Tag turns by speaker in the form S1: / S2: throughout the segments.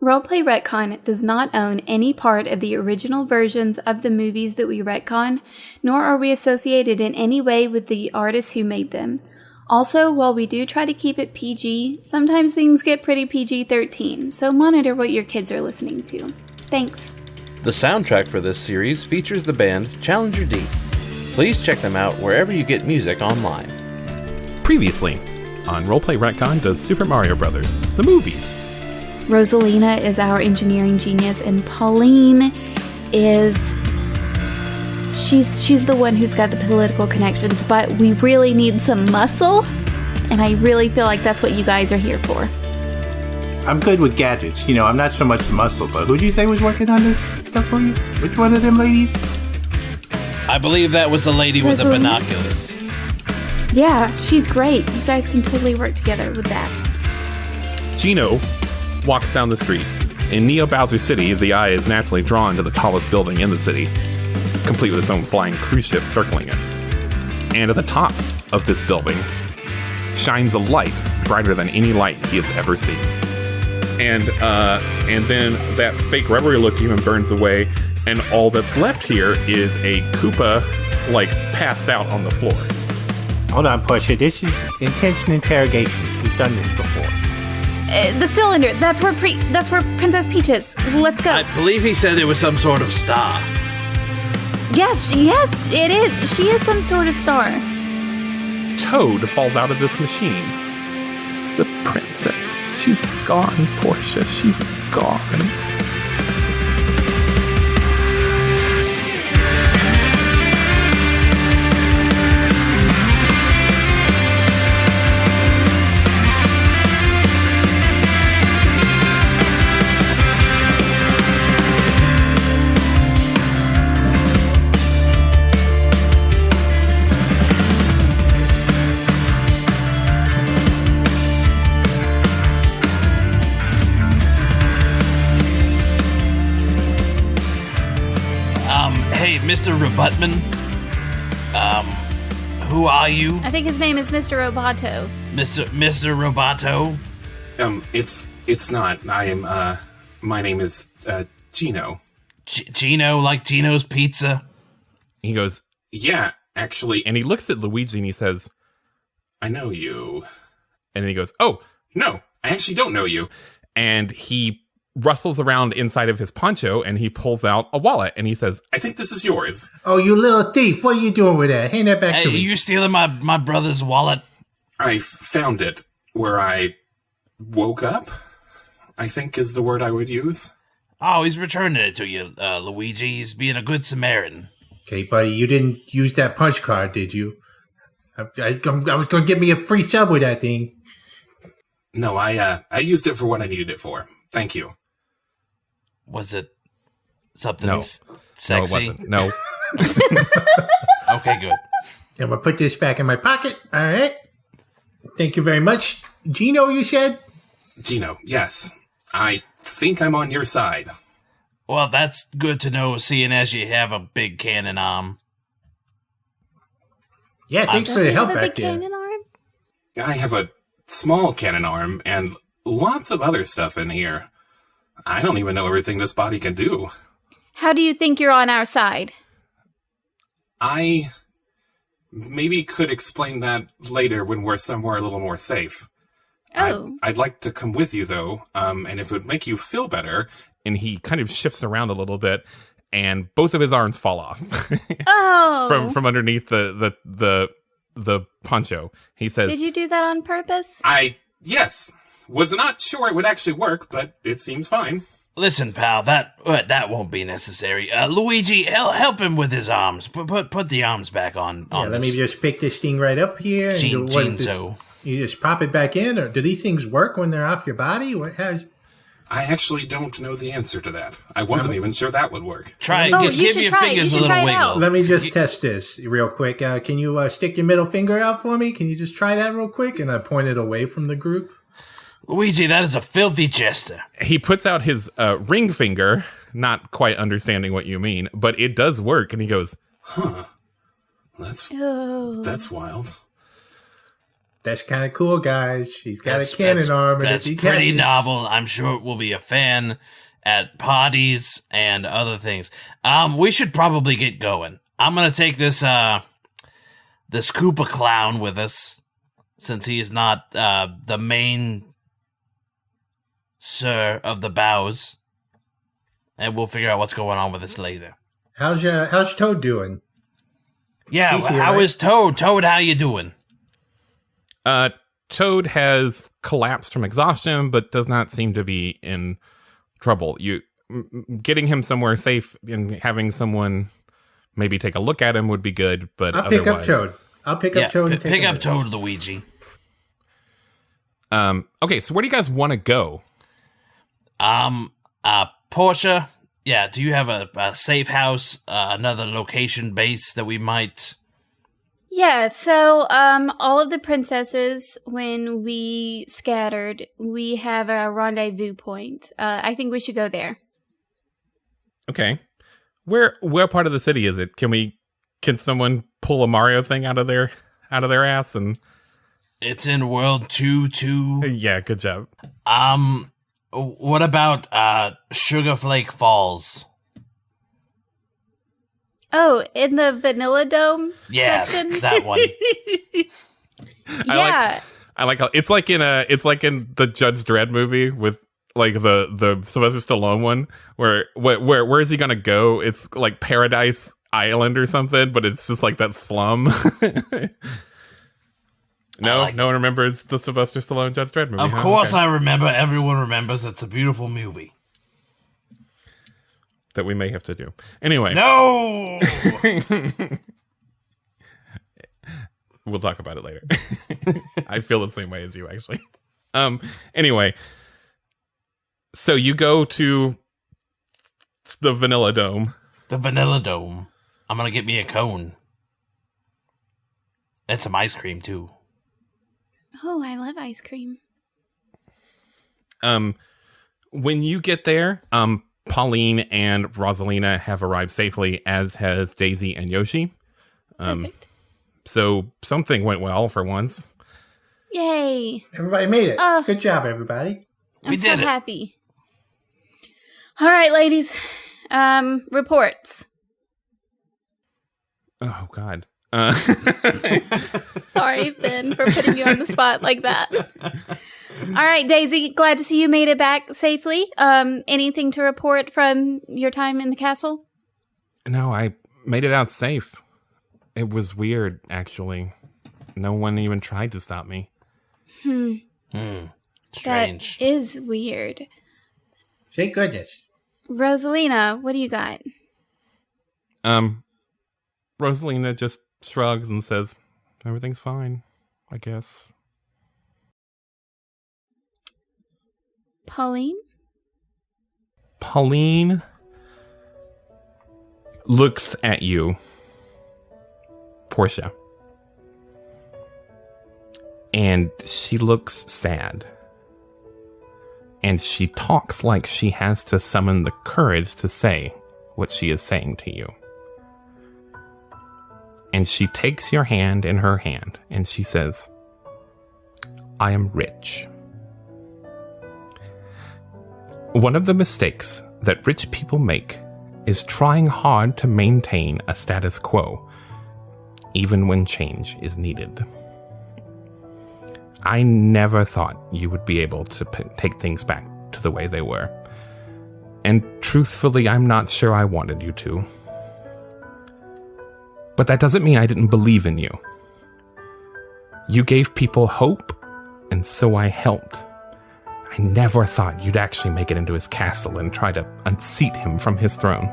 S1: Roleplay Retcon does not own any part of the original versions of the movies that we retcon, nor are we associated in any way with the artists who made them. Also, while we do try to keep it PG, sometimes things get pretty PG-13, so monitor what your kids are listening to. Thanks.
S2: The soundtrack for this series features the band Challenger D. Please check them out wherever you get music online.
S3: Previously, on Roleplay Retcon does Super Mario Bros., the movie.
S1: Rosalina is our engineering genius, and Pauline is... She's the one who's got the political connections, but we really need some muscle, and I really feel like that's what you guys are here for.
S4: I'm good with gadgets. I'm not so much muscle, but who do you say was working on this stuff for you? Which one of them ladies?
S2: I believe that was the lady with the binoculars.
S1: Yeah, she's great. You guys can totally work together with that.
S3: Geno walks down the street. In Neo Bowser City, the eye is naturally drawn to the tallest building in the city, complete with its own flying cruise ship circling it. And at the top of this building shines a light brighter than any light he has ever seen. And then that fake reverie look even burns away, and all that's left here is a Koopa, passed out on the floor.
S4: Hold on, Portia. This is intention interrogation. We've done this before.
S1: The cylinder. That's where Princess Peach is. Let's go.
S2: I believe he said it was some sort of star.
S1: Yes, it is. She is some sort of star.
S3: Toad falls out of this machine. The princess. She's gone, Portia. She's gone.
S2: Mr. Rebutman, who are you?
S1: I think his name is Mr. Roboto.
S2: Mr. Roboto?
S5: It's not. My name is, Geno.
S2: Geno, like Geno's Pizza?
S3: He goes,
S5: yeah, actually.
S3: And he looks at Luigi and he says,
S5: I know you.
S3: And then he goes, oh.
S5: No, I actually don't know you.
S3: And he rustles around inside of his poncho and he pulls out a wallet and he says,
S5: I think this is yours.
S4: Oh, you little thief. What are you doing with that? Hand that back to me.
S2: You stealing my brother's wallet?
S5: I found it where I woke up, I think is the word I would use.
S2: Oh, he's returning it to you, Luigi. He's being a good Samaritan.
S4: Okay, buddy, you didn't use that punch card, did you? I was going to get me a free sub with that thing.
S5: No, I used it for what I needed it for. Thank you.
S2: Was it something sexy?
S3: No, it wasn't. No.
S2: Okay, good.
S4: I'm going to put this back in my pocket. All right. Thank you very much. Geno, you said?
S5: Geno, yes. I think I'm on your side.
S2: Well, that's good to know, seeing as you have a big cannon arm.
S4: Yeah, thanks for the help back there.
S1: Cannon arm?
S5: I have a small cannon arm and lots of other stuff in here. I don't even know everything this body can do.
S1: How do you think you're on our side?
S5: I maybe could explain that later when we're somewhere a little more safe.
S1: Oh.
S5: I'd like to come with you, though, and if it would make you feel better.
S3: And he kind of shifts around a little bit, and both of his arms fall off.
S1: Oh.
S3: from underneath the poncho. He says,
S1: Did you do that on purpose?
S5: Yes. Was not sure it would actually work, but it seems fine.
S2: Listen, pal, that won't be necessary. Luigi, help him with his arms. Put the arms back on.
S4: Yeah, let me just pick this thing right up here. And what is this? You just pop it back in, or do these things work when they're off your body?
S5: I actually don't know the answer to that. I wasn't even sure that would work.
S2: Try it. Give your fingers a little wiggle.
S4: Let me just test this real quick. Can you stick your middle finger out for me? Can you just try that real quick? And I point it away from the group.
S2: Luigi, that is a filthy jester.
S3: He puts out his ring finger, not quite understanding what you mean, but it does work. And he goes,
S5: huh. That's wild.
S4: That's kind of cool, guys. She's got a cannon arm.
S2: That's pretty novel. I'm sure it will be a fan at parties and other things. We should probably get going. I'm going to take this Koopa clown with us, since he is not the main sir of the bows. And we'll figure out what's going on with this later.
S4: How's Toad doing?
S2: Yeah, how is Toad? Toad, how you doing?
S3: Toad has collapsed from exhaustion, but does not seem to be in trouble. Getting him somewhere safe and having someone maybe take a look at him would be good, but
S4: I'll pick up Toad. I'll pick up Toad and
S2: pick up Toad, Luigi.
S3: Okay, so where do you guys want to go?
S2: Portia, yeah, do you have a safe house, another location base that we might...
S1: Yeah, so all of the princesses, when we scattered, we have a rendezvous point. I think we should go there.
S3: Okay. Where part of the city is it? Can someone pull a Mario thing out of their ass and...
S2: It's in World 2.
S3: Yeah, good job.
S2: What about Sugar Flake Falls?
S1: Oh, in the Vanilla Dome section?
S2: That one.
S1: Yeah.
S3: I like how it's like in the Judge Dredd movie with like the Sylvester Stallone one where is he gonna go? It's like Paradise Island or something, but it's just like that slum. No one remembers the Sylvester Stallone Judge Dredd movie.
S2: Of course I remember. Everyone remembers. It's a beautiful movie.
S3: That we may have to do. Anyway.
S2: No!
S3: We'll talk about it later. I feel the same way as you, actually. Anyway. So you go to the Vanilla Dome.
S2: The Vanilla Dome. I'm going to get me a cone. And some ice cream, too.
S1: Oh, I love ice cream.
S3: When you get there, Pauline and Rosalina have arrived safely, as has Daisy and Yoshi.
S1: Perfect.
S3: So something went well for once.
S1: Yay.
S4: Everybody made it. Good job, everybody.
S1: I'm so happy. All right, ladies. Reports.
S3: Oh, God.
S1: Sorry, Ben, for putting you on the spot like that. All right, Daisy, glad to see you made it back safely. Anything to report from your time in the castle?
S3: No, I made it out safe. It was weird, actually. No one even tried to stop me.
S2: Strange.
S1: That is weird.
S4: Thank goodness.
S1: Rosalina, what do you got?
S3: Rosalina just shrugs and says, everything's fine, I guess.
S1: Pauline?
S3: Pauline looks at you, Portia, and she looks sad. And she talks like she has to summon the courage to say what she is saying to you. And she takes your hand in her hand, and she says, I am rich. One of the mistakes that rich people make is trying hard to maintain a status quo, even when change is needed. I never thought you would be able to take things back to the way they were. And truthfully, I'm not sure I wanted you to. But that doesn't mean I didn't believe in you. You gave people hope, and so I helped. I never thought you'd actually make it into his castle and try to unseat him from his throne.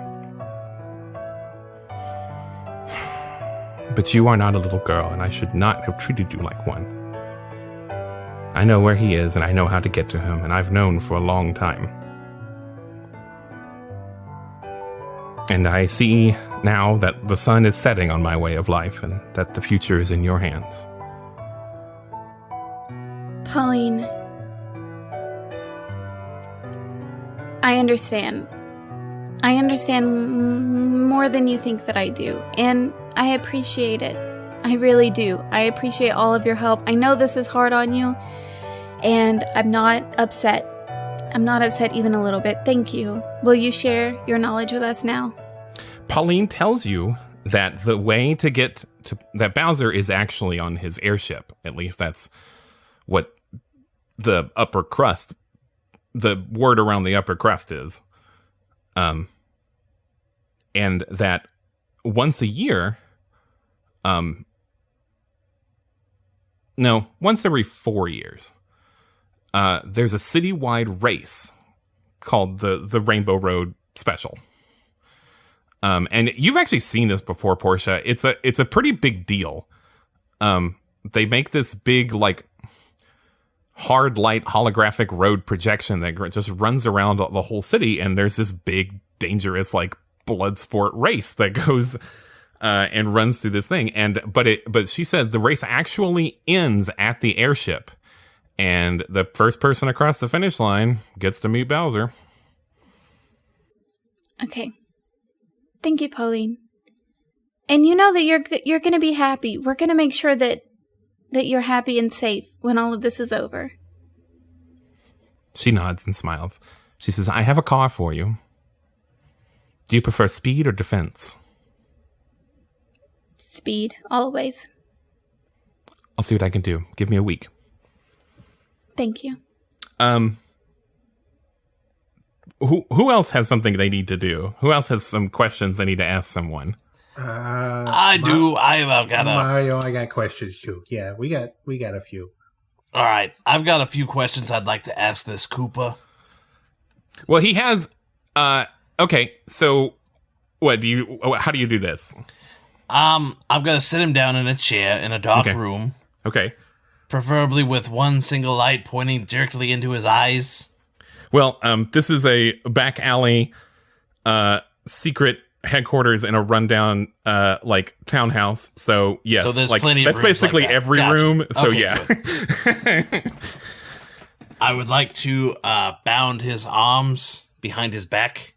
S3: But you are not a little girl, and I should not have treated you like one. I know where he is, and I know how to get to him, and I've known for a long time. And I see now that the sun is setting on my way of life, and that the future is in your hands.
S1: Pauline, I understand. I understand more than you think that I do, and I appreciate it. I really do. I appreciate all of your help. I know this is hard on you, and I'm not upset. I'm not upset even a little bit. Thank you. Will you share your knowledge with us now?
S3: Pauline tells you that the way to get to that Bowser is actually on his airship. At least that's what the upper crust, the word around the upper crust is. And that once a year, once every 4 years, there's a citywide race called the Rainbow Road Special. And you've actually seen this before, Portia. It's a pretty big deal. They make this big, like, hard light holographic road projection that just runs around the whole city, and there's this big, dangerous, like, blood sport race that goes and runs through this thing. But she said the race actually ends at the airship, and the first person across the finish line gets to meet Bowser.
S1: Okay. Thank you, Pauline. And you know that you're going to be happy. We're going to make sure that you're happy and safe when all of this is over.
S3: She nods and smiles. She says, I have a car for you. Do you prefer speed or defense?
S1: Speed, always.
S3: I'll see what I can do. Give me a week.
S1: Thank you.
S3: Who else has something they need to do? Who else has some questions they need to ask someone?
S2: I do. I've got
S4: Mario, I got questions too. Yeah, we got a few.
S2: All right, I've got a few questions I'd like to ask this Koopa.
S3: Well, he has. Okay, so how do you do this?
S2: I'm gonna sit him down in a chair in a dark room.
S3: Okay.
S2: Preferably with one single light pointing directly into his eyes.
S3: Well, this is a back alley, secret headquarters in a rundown, like townhouse. So yes,
S2: so there's
S3: like,
S2: plenty of
S3: that's
S2: rooms
S3: basically
S2: like that.
S3: every
S2: Gotcha.
S3: room. So
S2: okay,
S3: yeah.
S2: I would like to bound his arms behind his back.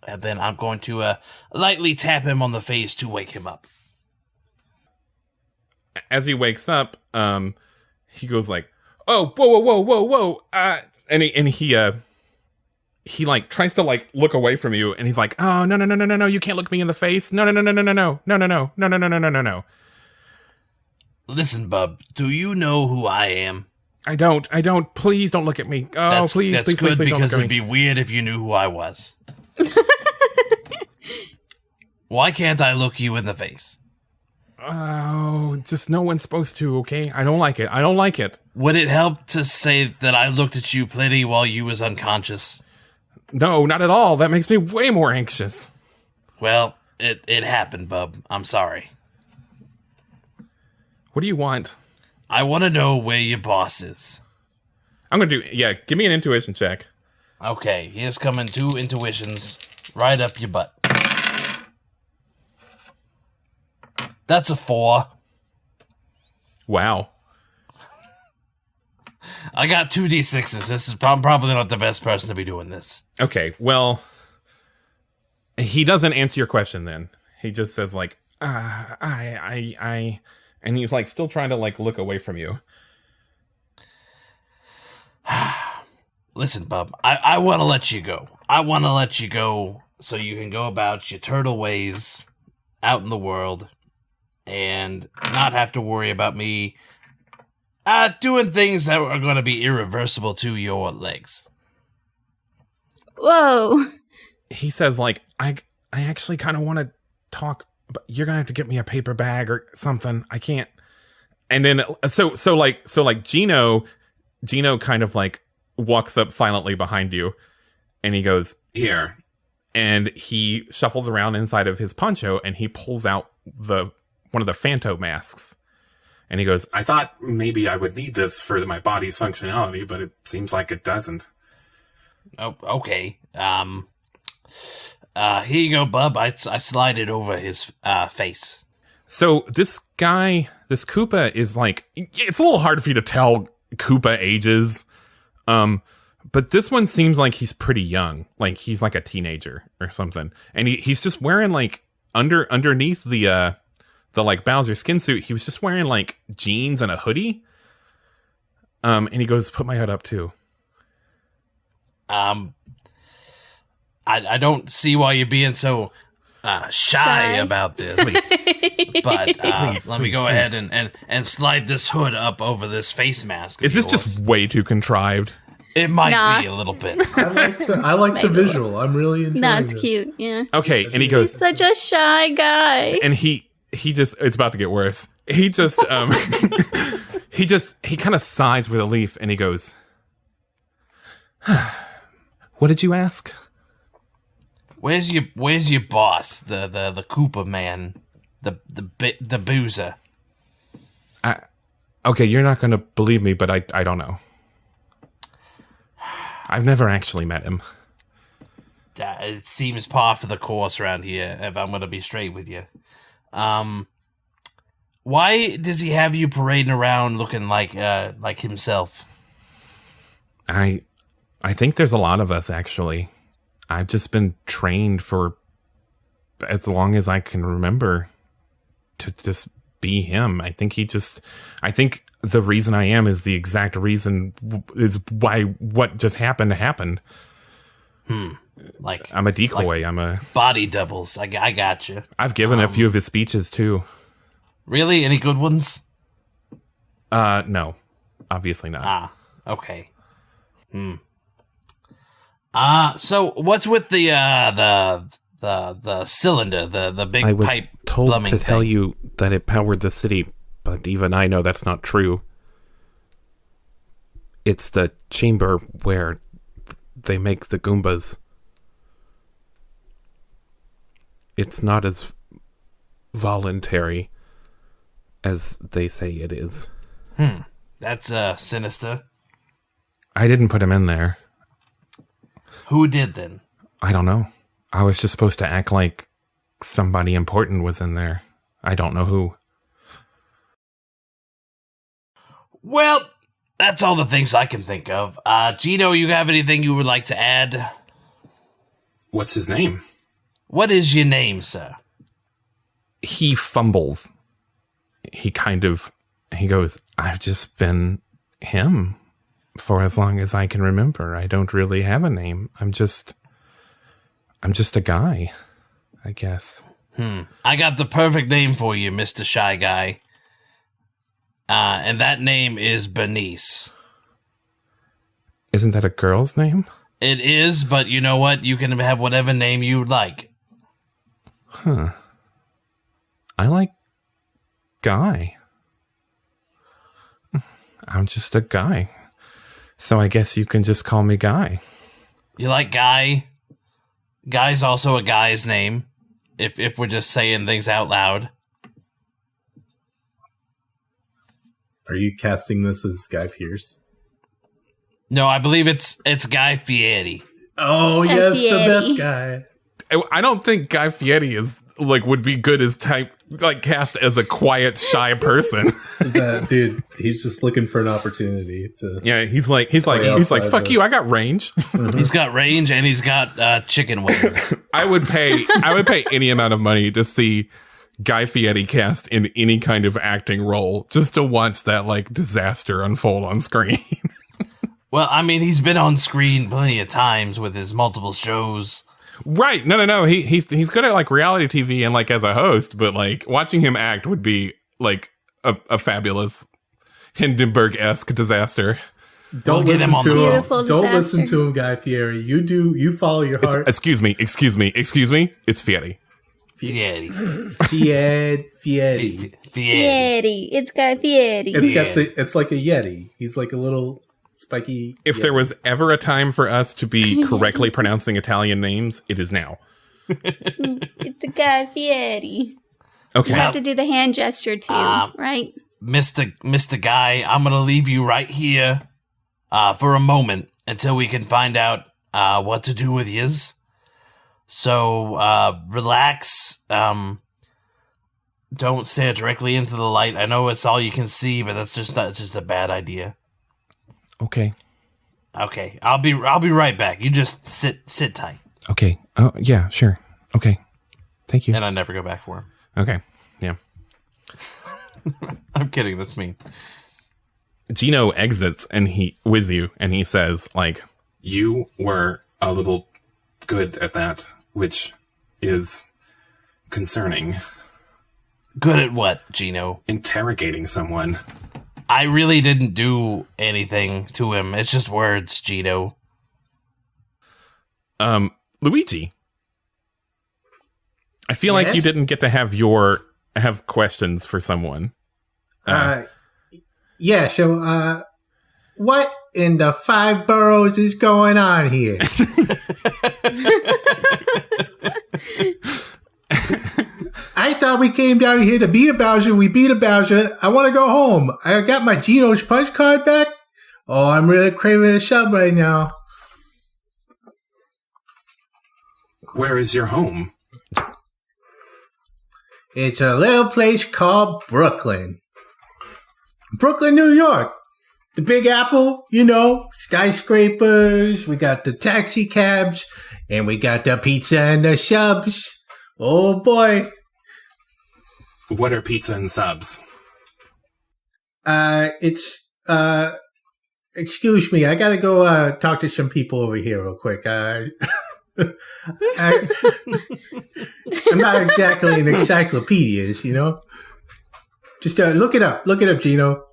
S2: And then I'm going to lightly tap him on the face to wake him up.
S3: As he wakes up, he goes like, "Oh, whoa!" And he like tries to like look away from you, and he's like, "Oh, no! You can't look me in the face! No!
S2: Listen, bub, do you know who I am?
S3: I don't. Please don't look at me. Oh, please,
S2: that's
S3: please,
S2: good
S3: please don't
S2: because
S3: look at
S2: it'd
S3: me.
S2: be weird if you knew who I was. Why can't I look you in the face?
S3: Oh, just no one's supposed to, okay? I don't like it.
S2: Would it help to say that I looked at you plenty while you was unconscious?
S3: No, not at all. That makes me way more anxious.
S2: Well, it happened, bub. I'm sorry.
S3: What do you want?
S2: I want to know where your boss is.
S3: I'm gonna give me an intuition check.
S2: Okay, here's coming 2 intuitions right up your butt. That's a 4.
S3: Wow.
S2: I got 2 D6s. I'm probably not the best person to be doing this.
S3: Okay, well, he doesn't answer your question then. He just says like, I, and he's like still trying to like look away from you.
S2: Listen, bub, I want to let you go. I want to let you go so you can go about your turtle ways out in the world and not have to worry about me doing things that are going to be irreversible to your legs.
S1: Whoa.
S3: He says like, I actually kind of want to talk, but you're gonna have to get me a paper bag or something. I can't. And then so like Geno kind of like walks up silently behind you, and he goes,
S5: Here.
S3: and he shuffles around inside of his poncho, and he pulls out one of the Phanto masks, and he goes,
S5: I thought maybe I would need this for my body's functionality, but it seems like it doesn't.
S2: Oh, okay. Here you go, bub. I slide it over his face.
S3: so this Koopa is like, it's a little hard for you to tell Koopa ages, but this one seems like he's pretty young, like he's like a teenager or something, and he's just wearing like underneath the like Bowser skin suit, he was just wearing like jeans and a hoodie. And he goes, "Put my hood up too."
S2: I don't see why you're being so shy about this. But let me go ahead and slide this hood up over this face mask.
S3: Is this just way too contrived?
S2: It might be a little bit.
S4: I like the visual. I'm really enjoying
S1: That's
S4: this.
S1: cute. Yeah.
S3: Okay, and he goes,
S1: Such a shy guy.
S3: and he just, it's about to get worse. He just he kind of sighs with relief, and he goes, "What did you ask?"
S2: Where's your boss, the Cooper man, the boozer?
S3: Okay, you're not going to believe me, but I don't know. I've never actually met him.
S2: It seems par for the course around here, if I'm going to be straight with you. Why does he have you parading around looking like himself?
S3: I think there's a lot of us, actually. I've just been trained for as long as I can remember to just be him. I think the reason I am is the exact reason is why what just happened.
S2: Like
S3: I'm a decoy.
S2: like
S3: I'm a
S2: body doubles. I got you.
S3: I've given a few of his speeches too.
S2: Really? Any good ones?
S3: No, obviously not.
S2: Okay. So what's with the cylinder, the big
S3: I was
S2: pipe
S3: told
S2: plumbing
S3: to tell
S2: thing?
S3: you that it powered the city, but even I know that's not true. It's the chamber where they make the Goombas. It's not as voluntary as they say it is.
S2: That's sinister.
S3: I didn't put him in there.
S2: Who did then?
S3: I don't know. I was just supposed to act like somebody important was in there. I don't know who.
S2: Well, that's all the things I can think of. Geno, you have anything you would like to add?
S5: What's his name?
S2: What is your name, sir?
S3: He fumbles. He goes, "I've just been him for as long as I can remember. I don't really have a name. I'm just a guy, I guess."
S2: I got the perfect name for you, Mr. Shy Guy. And that name is Bernice.
S3: Isn't that a girl's name?
S2: It is, but you know what? You can have whatever name you like.
S3: I like Guy. I'm just a guy. So I guess you can just call me Guy.
S2: You like Guy? Guy's also a guy's name, if we're just saying things out loud.
S4: Are you casting this as Guy Pearce?
S2: No, I believe it's Guy Fieri.
S4: Oh, yes, the
S1: Fieri.
S4: best guy.
S3: I don't think Guy Fieri is would be good as cast as a quiet, shy person.
S4: Dude, he's just looking for an opportunity to.
S3: Yeah, he's like,
S4: outside
S3: fuck you, I got range.
S2: He's got range and he's got chicken wings.
S3: I would pay any amount of money to see Guy Fieri cast in any kind of acting role just to watch that disaster unfold on screen.
S2: Well, I mean, he's been on screen plenty of times with his multiple shows.
S3: Right. No. He's good at reality TV and as a host, but watching him act would be a fabulous Hindenburg-esque disaster.
S4: Don't
S2: We'll get
S4: listen
S2: him on
S4: to
S2: the
S4: him.
S1: Beautiful
S4: Don't
S1: disaster.
S4: listen to him, Guy Fieri. You follow your heart.
S3: Excuse me. It's Fieri.
S2: Fieri.
S4: Fieri.
S2: Fieri.
S1: Fieri. It's Guy Fieri.
S4: It's like a Yeti. He's like a little spiky.
S3: If there was ever a time for us to be correctly pronouncing Italian names, it is now.
S1: It's a Guy Fieri.
S3: Okay.
S1: You have to do the hand gesture too, right?
S2: Mr. Guy, I'm going to leave you right here for a moment until we can find out what to do with yous. So relax. Don't stare directly into the light. I know it's all you can see, but that's just a bad idea.
S3: Okay.
S2: Okay, I'll be right back. You just sit tight.
S3: Okay. Oh, yeah, sure. Okay. Thank you.
S2: And I never go back for him.
S3: Okay. Yeah.
S2: I'm kidding. That's mean.
S3: Geno exits with you, and he says, like,
S5: You were a little good at that, which is concerning.
S2: Good at what, Geno?
S5: Interrogating someone.
S2: I really didn't do anything to him. It's just words, Geno.
S3: Luigi, I feel like you didn't get to have questions for someone.
S4: Yeah, so, what in the 5 boroughs is going on here? I thought we came down here to beat a Bowser. We beat a Bowser. I want to go home. I got my Geno's punch card back. Oh, I'm really craving a sub right now.
S5: Where is your home?
S4: It's a little place called Brooklyn. Brooklyn, New York. The Big Apple, skyscrapers. We got the taxi cabs. And we got the pizza and the subs. Oh, boy.
S5: What are pizza and subs?
S4: Excuse me. I gotta go talk to some people over here real quick. I'm not exactly an encyclopedia, Just look it up. Look it up, Geno.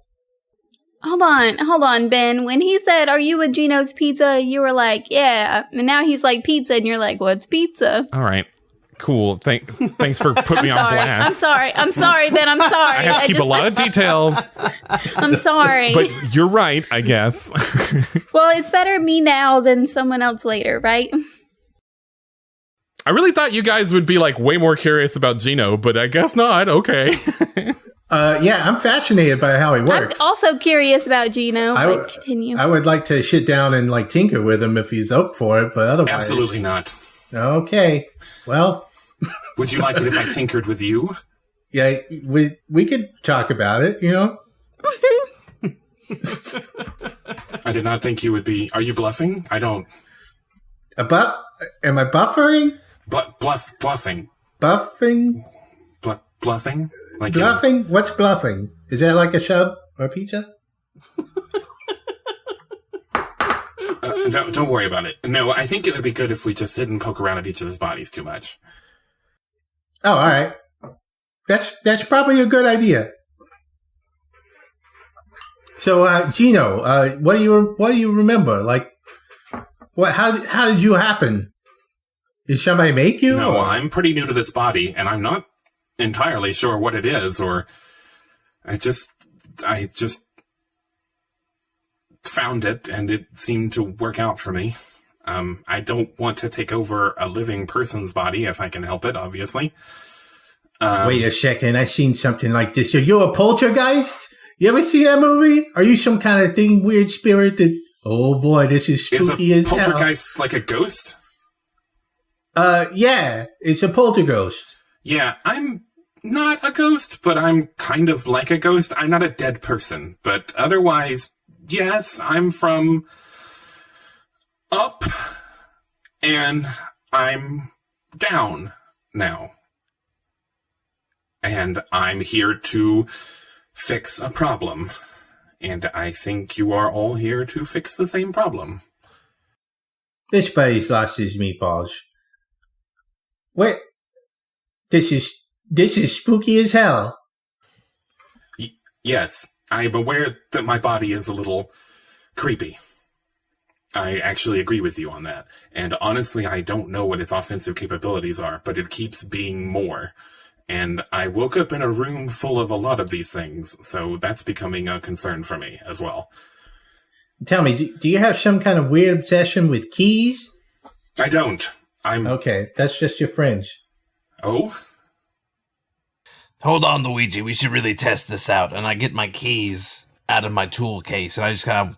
S1: Hold on, Ben. When he said, "Are you with Geno's Pizza?" you were like, "Yeah." And now he's like, "Pizza," and you're like, "What's pizza?"
S3: All right. Cool. Thanks for putting me on blast.
S1: I'm sorry, Ben. I'm sorry.
S3: I have to keep a lot of details.
S1: I'm sorry.
S3: But you're right, I guess.
S1: Well, it's better me now than someone else later, right?
S3: I really thought you guys would be like way more curious about Geno, but I guess not. Okay.
S4: Yeah, I'm fascinated by how he works.
S1: I'm also curious about Geno, but continue.
S4: I would like to sit down and tinker with him if he's up for it, but otherwise...
S5: Absolutely not.
S4: Okay. Well...
S5: Would you like it if I tinkered with you?
S4: Yeah, we could talk about it,
S5: I did not think you would be... Are you bluffing? I don't...
S4: Am I buffering?
S5: Bluffing.
S4: Buffing?
S5: Bluffing? Like
S4: bluffing? What's bluffing? Is that like a sub or a pizza?
S5: Don't worry about it. No, I think it would be good if we just didn't poke around at each other's bodies too much.
S4: Oh, all right. That's probably a good idea. So, Geno, what do you remember? Like, how did you happen? Did somebody make you?
S5: No,
S4: or?
S5: I'm pretty new to this body, and I'm not entirely sure what it is, or I just found it, and it seemed to work out for me. I don't want to take over a living person's body if I can help it, obviously.
S4: Wait a second, I've seen something like this. Are you a poltergeist? You ever see that movie? Are you some kind of thing, weird spirit that... Oh boy, this is spooky as hell.
S5: Is a poltergeist like a ghost?
S4: Yeah, it's a poltergeist.
S5: Yeah, I'm not a ghost, but I'm kind of like a ghost. I'm not a dead person, but otherwise, yes, I'm from up, and I'm down now. And I'm here to fix a problem. And I think you are all here to fix the same problem.
S4: This buddy's lost his meatballs. Wait, this is spooky as hell.
S5: Yes, I'm aware that my body is a little creepy. I actually agree with you on that. And honestly, I don't know what its offensive capabilities are, but it keeps being more. And I woke up in a room full of a lot of these things, so that's becoming a concern for me as well.
S4: Tell me, do you have some kind of weird obsession with keys?
S5: I don't.
S4: Okay, that's just your fringe.
S5: Oh?
S2: Hold on, Luigi. We should really test this out. And I get my keys out of my tool case, and I just kind of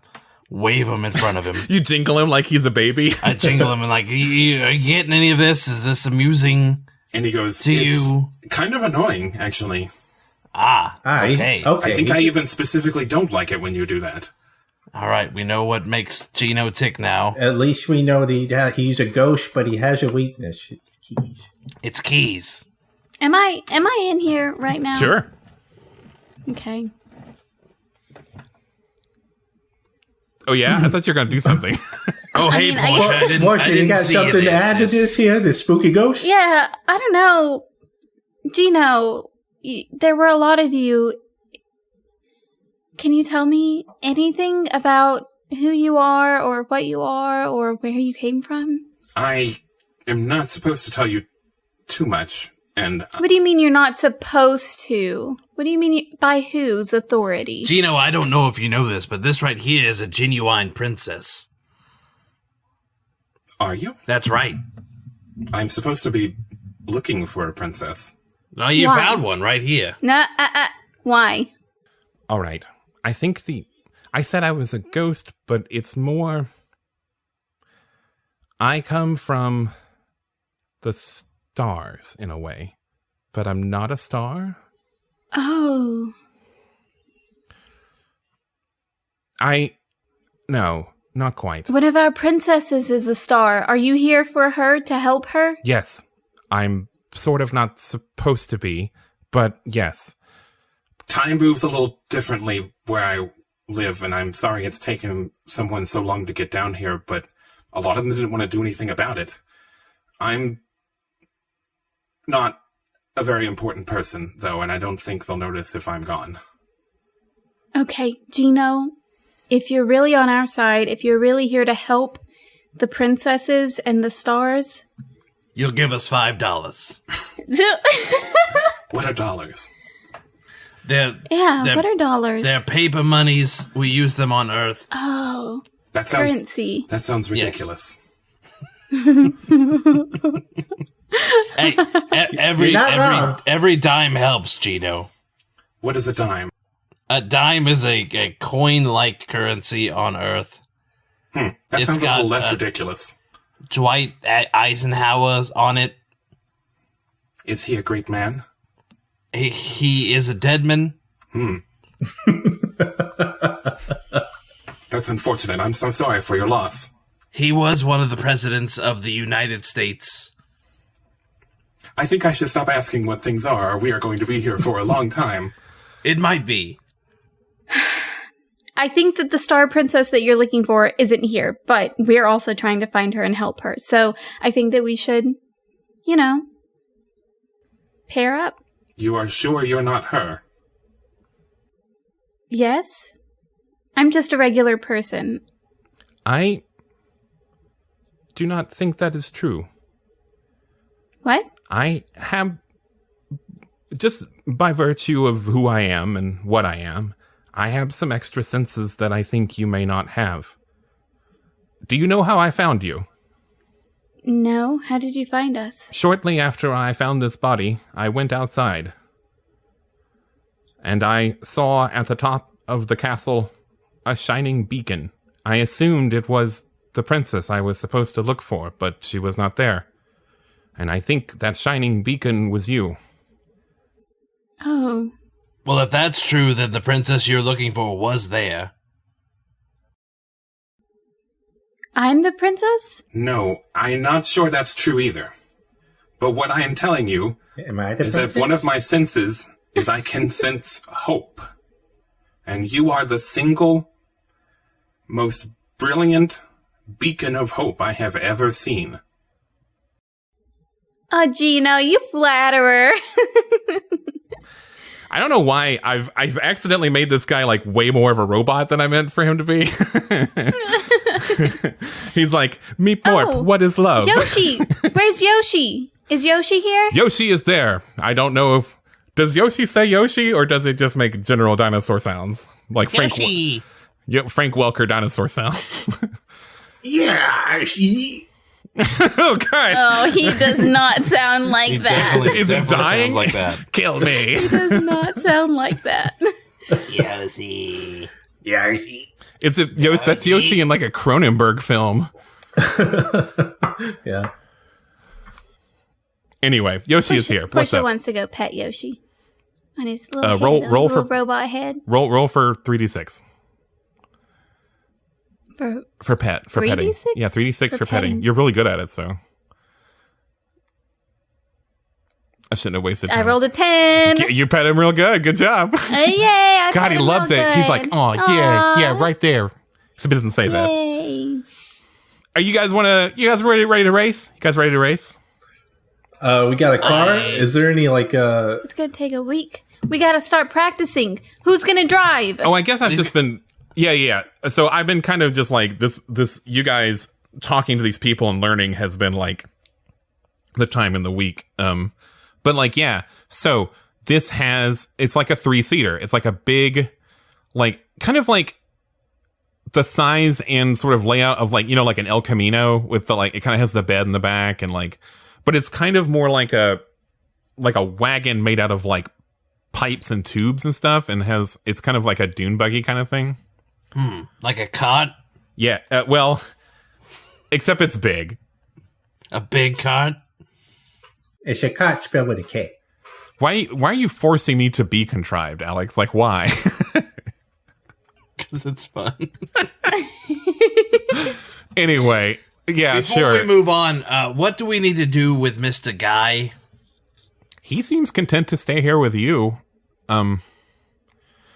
S2: wave them in front of him.
S3: You jingle him like he's a baby?
S2: I jingle him and like, are you getting any of this? Is this amusing?
S5: And he goes,
S2: to you?
S5: Kind of annoying, actually.
S2: Okay.
S5: I think I even specifically don't like it when you do that.
S2: All right, we know what makes Geno tick now.
S4: At least we know that he's a ghost, but he has a weakness. It's keys.
S2: It's keys.
S1: Am I in here right now?
S3: Sure.
S1: Okay.
S3: Oh, yeah? I thought you were going to do something.
S2: Oh, hey,
S1: mean,
S2: Portia. I didn't
S4: Portia, you got
S2: see
S4: something to add to this here? The spooky ghost?
S1: Yeah, I don't know. Geno, there were a lot of you. Can you tell me anything about who you are or what you are or where you came from?
S5: I am not supposed to tell you too much, and
S1: What do you mean you're not supposed to? What do you mean by whose authority?
S2: Geno, I don't know if you know this, but this right here is a genuine princess.
S5: are you?
S2: That's right.
S5: I'm supposed to be looking for a princess.
S2: Oh, you
S1: Why?
S2: found one right here.
S1: No, why?
S3: All right. I think I said I was a ghost, but it's more... I come from the stars, in a way. But I'm not a star.
S1: Oh.
S3: No, not quite.
S1: One of our princesses is a star. Are you here for her to help her?
S3: Yes, I'm sort of not supposed to be, but yes.
S5: Time moves a little differently where I live, and I'm sorry it's taken someone so long to get down here, but a lot of them didn't want to do anything about it. I'm not a very important person, though, and I don't think they'll notice if I'm gone.
S1: Okay, Geno, if you're really on our side, if you're really here to help the princesses and the stars...
S2: You'll give us $5.
S5: What are dollars?
S2: They're
S1: what are dollars?
S2: They're paper monies. We use them on Earth.
S1: Oh,
S5: That sounds
S1: currency.
S5: That sounds ridiculous.
S2: Hey, every dime helps, Geno.
S5: What is a dime?
S2: A dime is a coin-like currency on Earth.
S5: That
S2: It's
S5: sounds a
S2: got,
S5: little less ridiculous.
S2: Dwight Eisenhower's on it.
S5: Is he a great man?
S2: He is a deadman.
S5: That's unfortunate. I'm so sorry for your loss.
S2: He was one of the presidents of the United States.
S5: I think I should stop asking what things are, or we are going to be here for a long time.
S2: It might be.
S1: I think that the star princess that you're looking for isn't here, but we're also trying to find her and help her. So I think that we should, pair up.
S5: You are sure you're not her?
S1: Yes? I'm just a regular person.
S3: I do not think that is true.
S1: What?
S3: I have, just by virtue of who I am and what I am, I have some extra senses that I think you may not have. Do you know how I found you?
S1: No. How did you find us?
S3: Shortly after I found this body, I went outside. And I saw at the top of the castle a shining beacon. I assumed it was the princess I was supposed to look for, but she was not there. And I think that shining beacon was you.
S1: Oh.
S2: Well, if that's true, then the princess you're looking for was there.
S1: I'm the princess?
S5: No, I'm not sure that's true either. But what I am telling you
S4: Am I the
S5: is that
S4: princess?
S5: one of my senses is I can sense hope. And you are the single most brilliant beacon of hope I have ever seen.
S1: Oh, Geno, you flatterer.
S3: I don't know why I've accidentally made this guy like way more of a robot than I meant for him to be. He's like, Meep Morp,
S1: Oh,
S3: what is love?
S1: Yoshi! Where's Yoshi? Is Yoshi here?
S3: Yoshi is there. I don't know if... Does Yoshi say Yoshi, or does it just make general dinosaur sounds? Like Frank Welker dinosaur sounds.
S4: Yeah, she...
S3: Okay.
S1: Oh, he does not sound like that.
S3: Is it dying?
S2: Sounds like that.
S3: Kill me.
S1: He does not sound like that.
S2: Yoshi.
S4: Yeah, she...
S3: Is it Yoshi? That's Yoshi in like a Cronenberg film.
S4: Yeah.
S3: Anyway, Yoshi is here. What's
S1: Portia
S3: up?
S1: wants to go pet Yoshi. On his little,
S3: Roll
S1: his
S3: for-
S1: little robot head.
S3: Roll for 3d6. For petting.
S1: 3d6?
S3: Yeah, 3d6 for petting. You're really good at it, so. I shouldn't have wasted time.
S1: I rolled a 10.
S3: You pet him real good. Good job.
S1: Yay!
S3: God, he loves it. He's like, oh, yeah, right there. Except he doesn't say that.
S1: Yay.
S3: Are you guys ready to race? You guys ready to race?
S4: We got a car. Is there any
S1: It's gonna take a week. We gotta start practicing. Who's gonna drive?
S3: Oh, I guess I've just been. Yeah. So I've been kind of just like this. You guys talking to these people and learning has been like the time in the week. But like, yeah. So it's like a 3-seater. It's like a big, like kind of like the size and sort of layout of like, like an El Camino with the like, it kind of has the bed in the back and like, but it's kind of more like a wagon made out of like pipes and tubes and stuff, and it's kind of like a dune buggy kind of thing.
S2: Like a cart?
S3: Yeah. Well, except it's big.
S2: A big cart?
S4: It's a cart spelled with a K.
S3: Why are you forcing me to be contrived, Alex? Like, why?
S2: Because it's fun.
S3: Anyway, yeah,
S2: Before we move on, what do we need to do with Mr. Guy?
S3: He seems content to stay here with you.
S1: Guy,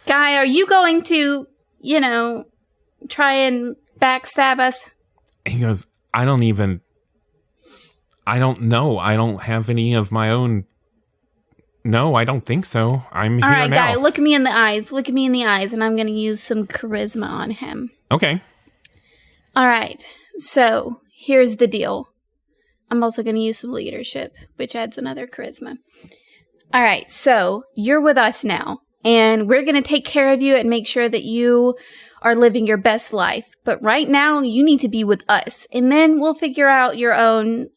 S1: are you going to, try and backstab us?
S3: He goes, I don't know. I don't have any of my own. No, I don't think so. I'm
S1: All
S3: here
S1: right,
S3: now.
S1: Guy, look at me in the eyes. Look at me in the eyes, and I'm going to use some charisma on him.
S3: Okay.
S1: All right, so here's the deal. I'm also going to use some leadership, which adds another charisma. All right, so you're with us now, and we're going to take care of you and make sure that you are living your best life. But right now, you need to be with us, and then we'll figure out your own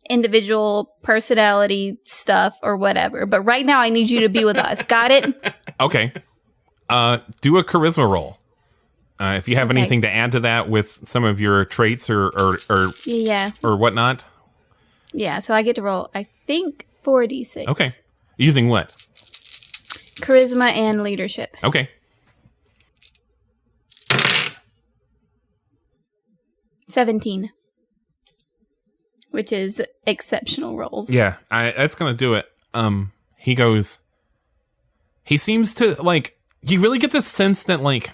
S1: individual personality stuff or whatever. But right now, I need you to be with us. Got it?
S3: Okay. Do a charisma roll. If you have anything to add to that with some of your traits or whatnot.
S1: Yeah, so I get to roll, I think, 4d6.
S3: Okay. Using what?
S1: Charisma and leadership.
S3: Okay.
S1: 17. Which is exceptional rolls.
S3: Yeah, that's going to do it. He goes... He seems to, like... You really get this sense that, like...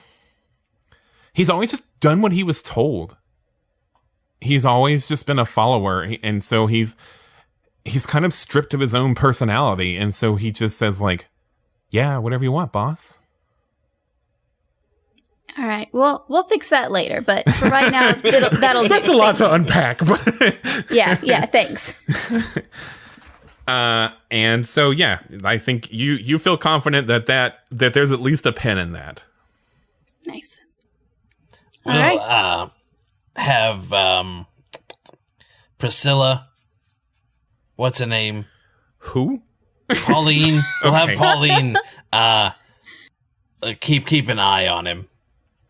S3: He's always just done what he was told. He's always just been a follower, and so he's kind of stripped of his own personality, and so he just says, like, yeah, whatever you want, boss.
S1: All right, well, we'll fix that later, but for right now, that'll
S3: That's a lot to unpack. But
S1: yeah, thanks.
S3: And so, yeah, I think you feel confident that there's at least a pen in that.
S1: Nice.
S2: All right. Have Priscilla, what's her name?
S3: Who?
S2: Pauline. We'll
S3: Okay.
S2: have Pauline keep an eye on him.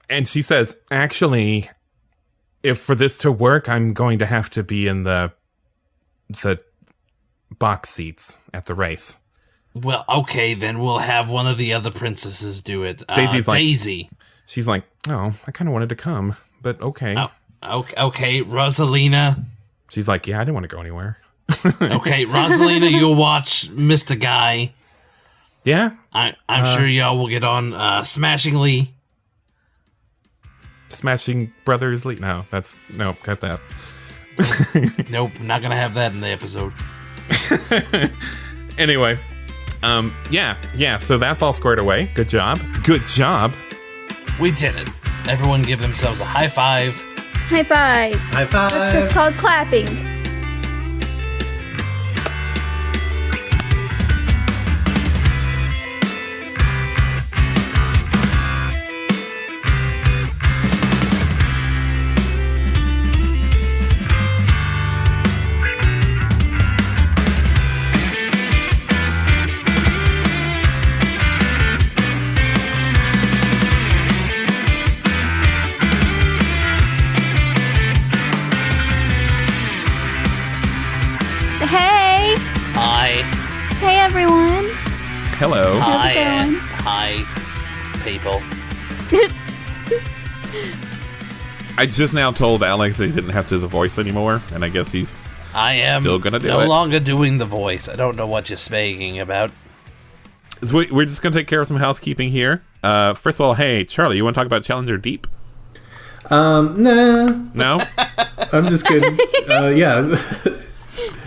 S3: And she says, actually, if for this to work, I'm going to have to be in the box seats at the race.
S2: Well, okay, then we'll have one of the other princesses do it.
S3: Daisy's like-
S2: Daisy.
S3: She's like, oh, I kind of wanted to come, but okay.
S2: Oh, okay, Rosalina.
S3: She's like, yeah, I didn't want to go anywhere.
S2: Okay, Rosalina, you'll watch Mr. Guy.
S3: Yeah?
S2: I'm sure y'all will get on smashingly.
S3: Smashing Brothers League. No, cut that.
S2: Nope, not gonna have that in the episode.
S3: Anyway, yeah, so that's all squared away. Good job.
S2: We did it. Everyone give themselves a high five.
S1: High five.
S4: High five.
S1: That's just called clapping. Hey.
S2: Hi.
S1: Hey, everyone.
S3: Hello.
S2: Hi,
S1: it going?
S2: hi, people.
S3: I just now told Alex that he didn't have to do the voice anymore, and I guess he's
S2: I am
S3: still gonna do
S2: no
S3: it.
S2: longer doing the voice. I don't know what you're speaking about.
S3: We're just going to take care of some housekeeping here. First of all, hey, Charlie, you want to talk about Challenger Deep?
S6: Nah.
S3: No?
S6: I'm just kidding. Yeah,